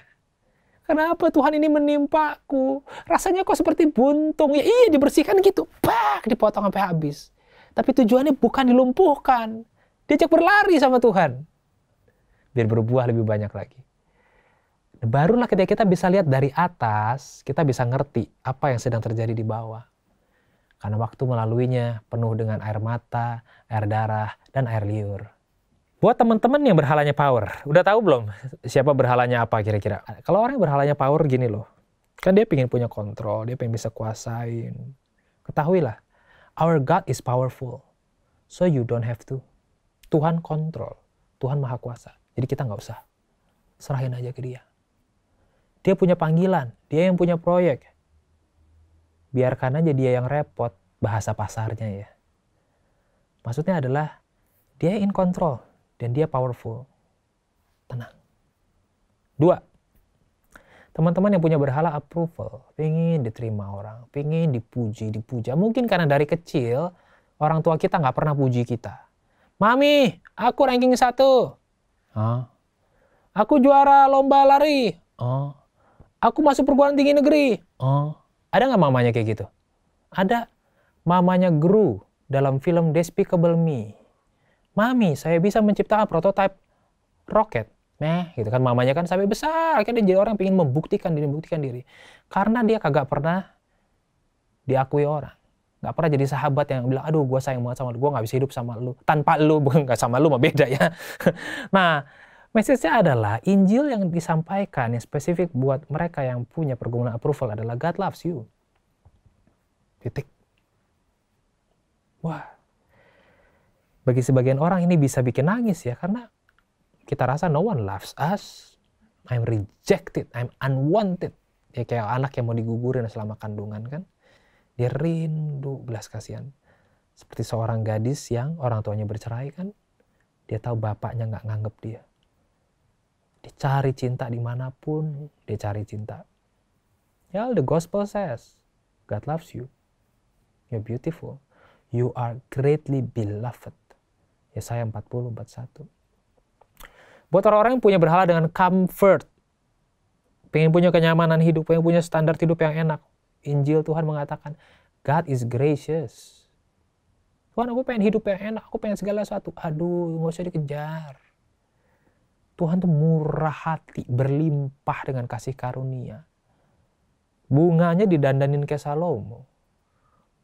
Kenapa Tuhan ini menimpaku? Rasanya kok seperti buntung. Ya iya, dibersihkan gitu. Pak, dipotong sampai habis. Tapi tujuannya bukan dilumpuhkan. Diajak berlari sama Tuhan. Biar berbuah lebih banyak lagi. Barulah ketika kita bisa lihat dari atas, kita bisa ngerti apa yang sedang terjadi di bawah. Karena waktu melaluinya penuh dengan air mata, air darah, dan air liur. Buat teman-teman yang berhalanya power, udah tahu belum siapa berhalanya apa kira-kira? Kalau orang yang berhalanya power gini loh, kan dia pengen punya kontrol, dia pengen bisa kuasain. Ketahuilah, our God is powerful, so you don't have to. Tuhan kontrol, Tuhan maha kuasa, jadi kita nggak usah. Serahin aja ke dia. Dia punya panggilan, dia yang punya proyek. Biarkan aja dia yang repot, bahasa pasarnya ya. Maksudnya adalah, dia in control. Dan dia powerful. Tenang. 2. Teman-teman yang punya berhala approval. Pengen diterima orang. Pengen dipuja. Mungkin karena dari kecil, orang tua kita nggak pernah puji kita. Mami, aku ranking 1. Oh. Aku juara lomba lari. Oh. Aku masuk perguruan tinggi negeri. Oh. Ada nggak mamanya kayak gitu? Ada. Mamanya Gru dalam film Despicable Me. Mami, saya bisa menciptakan prototipe roket. Gitu kan, mamanya kan sampai besar. Kan dia jadi orang yang ingin membuktikan diri. Karena dia kagak pernah diakui orang. Gak pernah jadi sahabat yang bilang, aduh gue sayang banget sama lu, gue gak bisa hidup sama lu. Tanpa lu, bukan gak sama lu, mah beda ya. Nah, message-nya adalah Injil yang disampaikan, yang spesifik buat mereka yang punya pergumulan approval adalah God loves you. Titik. Wah. Bagi sebagian orang ini bisa bikin nangis ya, karena kita rasa no one loves us. I'm rejected, I'm unwanted. Ya kayak anak yang mau digugurin selama kandungan kan. Dia rindu belas kasihan. Seperti seorang gadis yang orang tuanya bercerai kan. Dia tahu bapaknya nggak nganggep dia. Dia cari cinta dimanapun, dia cari cinta. Ya, the gospel says, God loves you. You're beautiful. You are greatly beloved. Yesaya 40:41. Buat orang-orang yang punya berhala dengan comfort. pengen punya kenyamanan hidup, pengen punya standar hidup yang enak. Injil Tuhan mengatakan, God is gracious. Tuhan, aku pengen hidup yang enak, aku pengen segala sesuatu. Aduh, nggak usah dikejar. Tuhan tuh murah hati, berlimpah dengan kasih karunia. Bunganya didandanin kayak Salomo.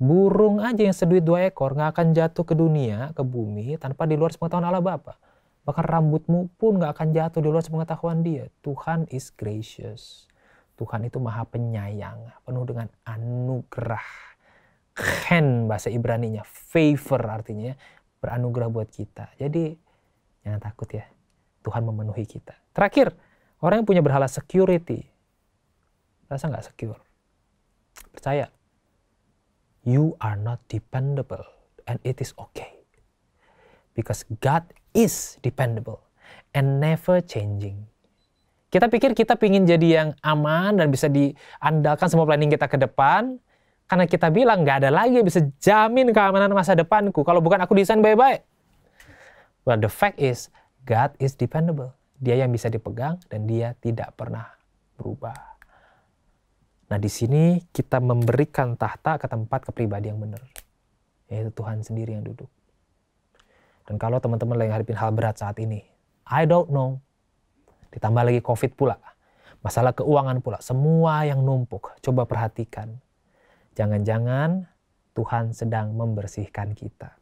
Burung aja yang seduit 2 ekor nggak akan jatuh ke dunia, ke bumi, tanpa di luar sepengetahuan Allah Bapa. Bahkan rambutmu pun nggak akan jatuh di luar sepengetahuan Dia. Tuhan is gracious. Tuhan itu maha penyayang, penuh dengan anugerah. Chen bahasa Ibraninya, favor artinya beranugerah buat kita. Jadi jangan takut ya, Tuhan memenuhi kita. Terakhir, orang yang punya berhala security, rasa nggak secure? Percaya, you are not dependable and it is okay. Because God is dependable and never changing. Kita pikir kita pingin jadi yang aman dan bisa diandalkan semua planning kita ke depan. Karena kita bilang nggak ada lagi yang bisa jamin keamanan masa depanku kalau bukan aku desain baik-baik. Well, the fact is, God is dependable. Dia yang bisa dipegang dan dia tidak pernah berubah. Nah, di sini kita memberikan tahta ke tempat kepribadi yang benar. Yaitu Tuhan sendiri yang duduk. Dan kalau teman-teman lagi hadapin hal berat saat ini, I don't know. Ditambah lagi COVID pula. Masalah keuangan pula. Semua yang numpuk. Coba perhatikan. Jangan-jangan Tuhan sedang membersihkan kita.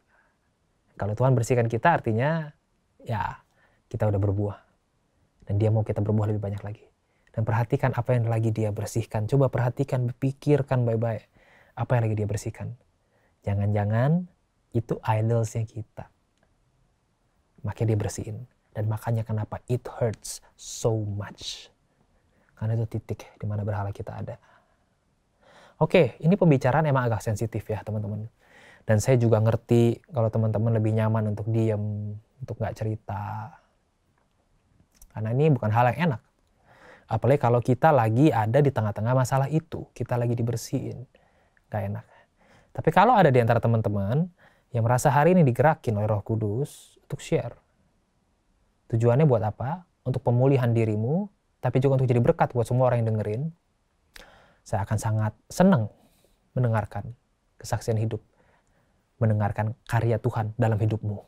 Kalau Tuhan bersihkan kita artinya ya kita udah berbuah. Dan Dia mau kita berbuah lebih banyak lagi. Dan perhatikan apa yang lagi Dia bersihkan. Coba perhatikan, pikirkan baik-baik. Apa yang lagi Dia bersihkan. Jangan-jangan itu idolsnya kita. Makanya Dia bersihin. Dan makanya kenapa it hurts so much. Karena itu titik di mana berhala kita ada. Oke, ini pembicaraan emang agak sensitif ya teman-teman. Dan saya juga ngerti kalau teman-teman lebih nyaman untuk diem, untuk nggak cerita. Karena ini bukan hal yang enak. Apalagi kalau kita lagi ada di tengah-tengah masalah itu. Kita lagi dibersihin. Nggak enak. Tapi kalau ada di antara teman-teman yang merasa hari ini digerakin oleh Roh Kudus untuk share. Tujuannya buat apa? Untuk pemulihan dirimu, tapi juga untuk jadi berkat buat semua orang yang dengerin. Saya akan sangat senang mendengarkan kesaksian hidup, mendengarkan karya Tuhan dalam hidupmu.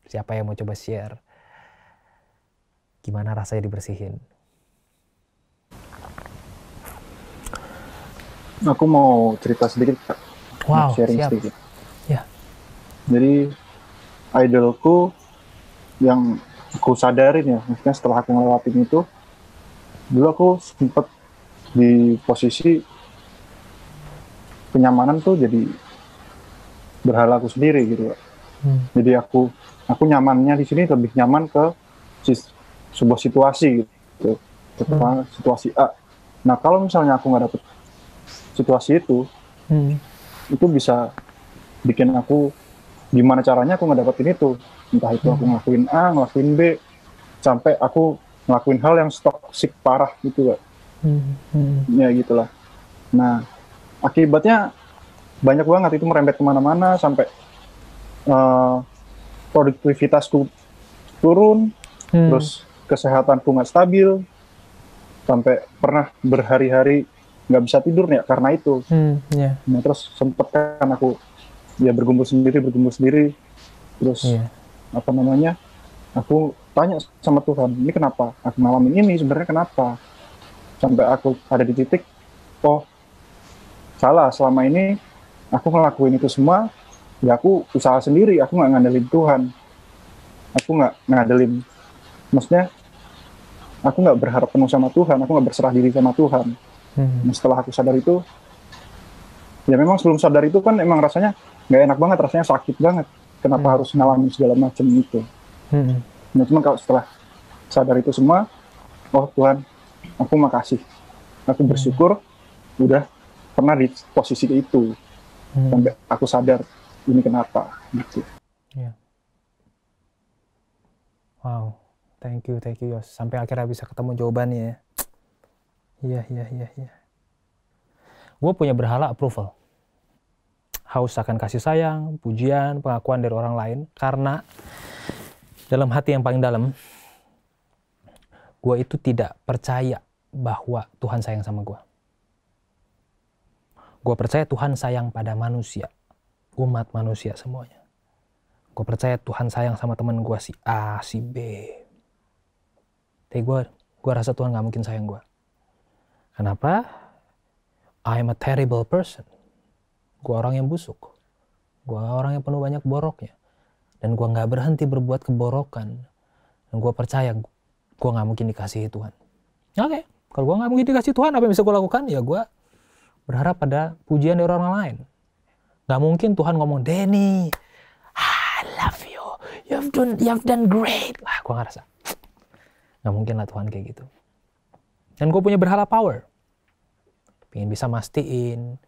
Siapa yang mau coba share? Gimana rasanya dibersihin? Aku mau cerita sedikit, Kak. Wow, sharing siap. sedikit. Ya. Jadi idolku yang aku sadarin ya, maksudnya setelah aku ngelewatin itu, dulu aku sempat di posisi kenyamanan tuh jadi berhala aku sendiri gitu. Jadi aku nyamannya di sini lebih nyaman ke sebuah situasi gitu, situasi A. Nah kalau misalnya aku nggak dapet situasi itu bisa bikin aku gimana caranya aku nggak dapetin itu, entah itu aku ngelakuin A, ngelakuin B, sampai aku ngelakuin hal yang toksik parah gitu Kak. Ya gitulah. Nah akibatnya banyak banget, itu merembet kemana-mana sampai produktivitasku turun, terus kesehatanku nggak stabil, sampai pernah berhari-hari nggak bisa tidur ya karena itu. Nah terus sempet kan aku ya bergumul sendiri, terus apa namanya, aku tanya sama Tuhan, ini kenapa aku ngalamin ini, sebenarnya kenapa, sampai aku ada di titik, oh salah, selama ini aku ngelakuin itu semua ya aku usaha sendiri, aku nggak ngandelin Tuhan, aku nggak ngandelin, maksudnya aku nggak berharap penuh sama Tuhan, aku nggak berserah diri sama Tuhan. Nah, setelah aku sadar itu, ya memang sebelum sadar itu kan emang rasanya nggak enak banget, rasanya sakit banget, kenapa harus ngalamin segala macam itu. Nah cuman kalau setelah sadar itu semua, oh Tuhan, aku makasih, aku bersyukur udah pernah di posisi itu, sampai aku sadar ini kenapa gitu. Wow, thank you Yos, sampai akhirnya bisa ketemu jawabannya ya. Iya. Gue punya berhala approval, haus akan kasih sayang, pujian, pengakuan dari orang lain, karena dalam hati yang paling dalam, gue itu tidak percaya bahwa Tuhan sayang sama gue. Gue percaya Tuhan sayang pada manusia, umat manusia semuanya. Gue percaya Tuhan sayang sama teman gue si A, si B. Tapi gue rasa Tuhan gak mungkin sayang gue. Kenapa? I'm a terrible person. Gue orang yang busuk. Gue orang yang penuh banyak boroknya. Dan gue gak berhenti berbuat keborokan. Dan gue percaya gue gak mungkin dikasihi Tuhan. Oke, kalau gue gak mungkin dikasihi Tuhan, apa yang bisa gue lakukan? Ya gue berharap pada pujian dari orang lain. Gak mungkin Tuhan ngomong, Denny, I love you. You've done great. Wah, gue gak rasa. Gak mungkin lah Tuhan kayak gitu. Dan gue punya berhala power. Pengen bisa mastiin,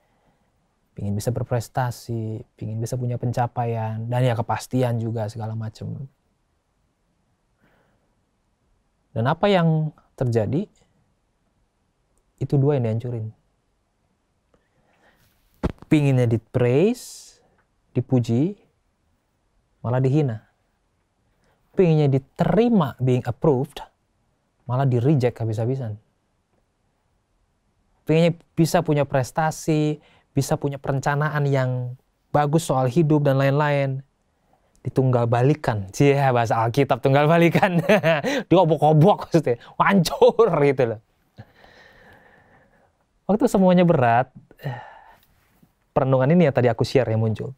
pengen bisa berprestasi, pengen bisa punya pencapaian, dan ya kepastian juga segala macam. Dan apa yang terjadi, itu dua yang dihancurin. Pinginnya di-praise, dipuji, malah dihina. Pinginnya diterima, being approved, malah di-reject habis-habisan. Pengennya bisa punya prestasi, bisa punya perencanaan yang bagus soal hidup dan lain-lain. Ditunggal balikan. Cia, bahasa Alkitab tunggal balikan. Diobok-obok, maksudnya. Hancur gitu loh. Waktu semuanya berat, perenungan ini yang tadi aku share yang muncul.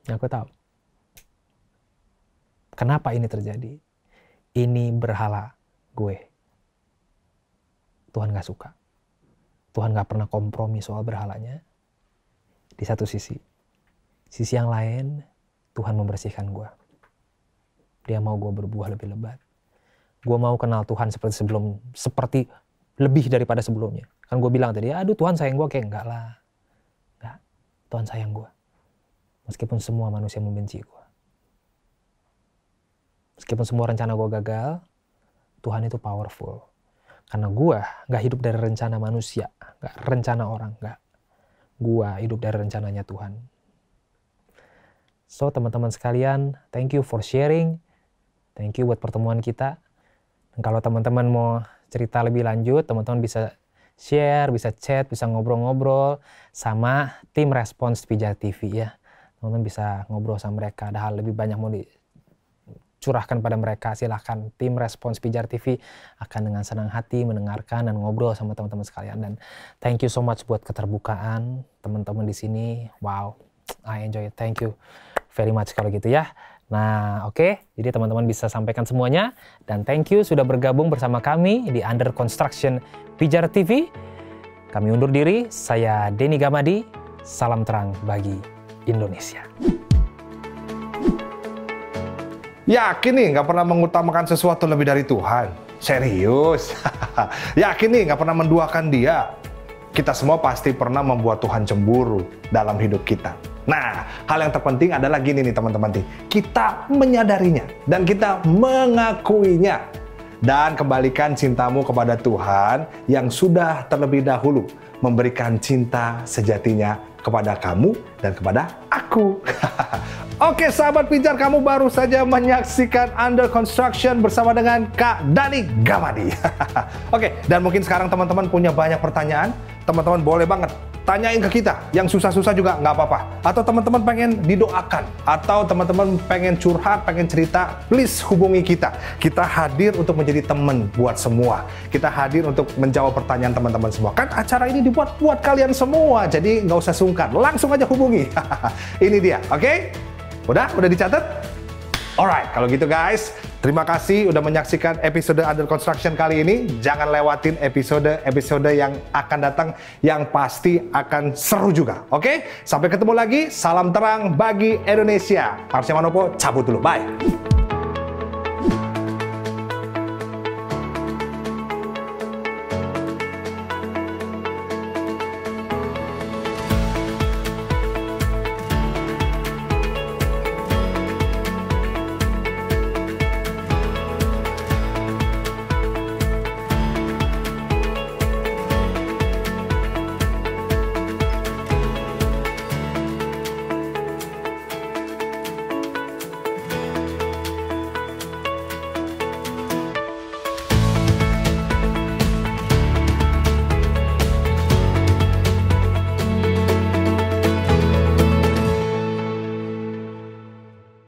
Aku tahu. Kenapa ini terjadi? Ini berhala gue. Tuhan gak suka. Tuhan gak pernah kompromi soal berhalanya. Di satu sisi. Sisi yang lain, Tuhan membersihkan gue. Dia mau gue berbuah lebih lebat. Gue mau kenal Tuhan seperti lebih daripada sebelumnya. Kan gue bilang tadi, aduh Tuhan sayang gue, kayak enggak lah. Enggak, Tuhan sayang gue. Meskipun semua manusia membenci gue. Meskipun semua rencana gue gagal, Tuhan itu powerful. Karena gue gak hidup dari rencana manusia, gak rencana orang, gak. Gue hidup dari rencananya Tuhan. So teman-teman sekalian, thank you for sharing. Thank you buat pertemuan kita. Dan kalau teman-teman mau cerita lebih lanjut, teman-teman bisa share, bisa chat, bisa ngobrol-ngobrol sama tim Respons Pijar TV ya. Teman-teman bisa ngobrol sama mereka, ada hal lebih banyak mau curahkan pada mereka, silahkan. Tim Respons Pijar TV akan dengan senang hati mendengarkan dan ngobrol sama teman-teman sekalian. Dan thank you so much buat keterbukaan teman-teman di sini. Wow, I enjoy it. Thank you very much kalau gitu ya. Nah, oke. Jadi teman-teman bisa sampaikan semuanya. Dan thank you sudah bergabung bersama kami di Under Construction Pijar TV. Kami undur diri. Saya Denny Gamadi. Salam terang bagi Indonesia. Yakin nih nggak pernah mengutamakan sesuatu lebih dari Tuhan? Serius? Yakin nih nggak pernah menduakan Dia? Kita semua pasti pernah membuat Tuhan cemburu dalam hidup kita. Nah, hal yang terpenting adalah gini nih teman-teman. Kita menyadarinya dan kita mengakuinya. Dan kembalikan cintamu kepada Tuhan yang sudah terlebih dahulu memberikan cinta sejatinya kepada kamu dan kepada aku. Oke sahabat Pijar, kamu baru saja menyaksikan Under Construction bersama dengan Kak Denny Gamadi. Oke, dan mungkin sekarang teman-teman punya banyak pertanyaan. Teman-teman boleh banget tanyain ke kita. Yang susah-susah juga nggak apa-apa. Atau teman-teman pengen didoakan. Atau teman-teman pengen curhat, pengen cerita. Please hubungi kita. Kita hadir untuk menjadi teman buat semua. Kita hadir untuk menjawab pertanyaan teman-teman semua. Kan acara ini dibuat buat kalian semua. Jadi nggak usah sungkan. Langsung aja hubungi. Ini dia, oke? Udah dicatat? Alright, kalau gitu guys, terima kasih udah menyaksikan episode Under Construction kali ini. Jangan lewatin episode yang akan datang yang pasti akan seru juga. Oke? Sampai ketemu lagi. Salam terang bagi Indonesia. Marsha Manopo cabut dulu. Bye.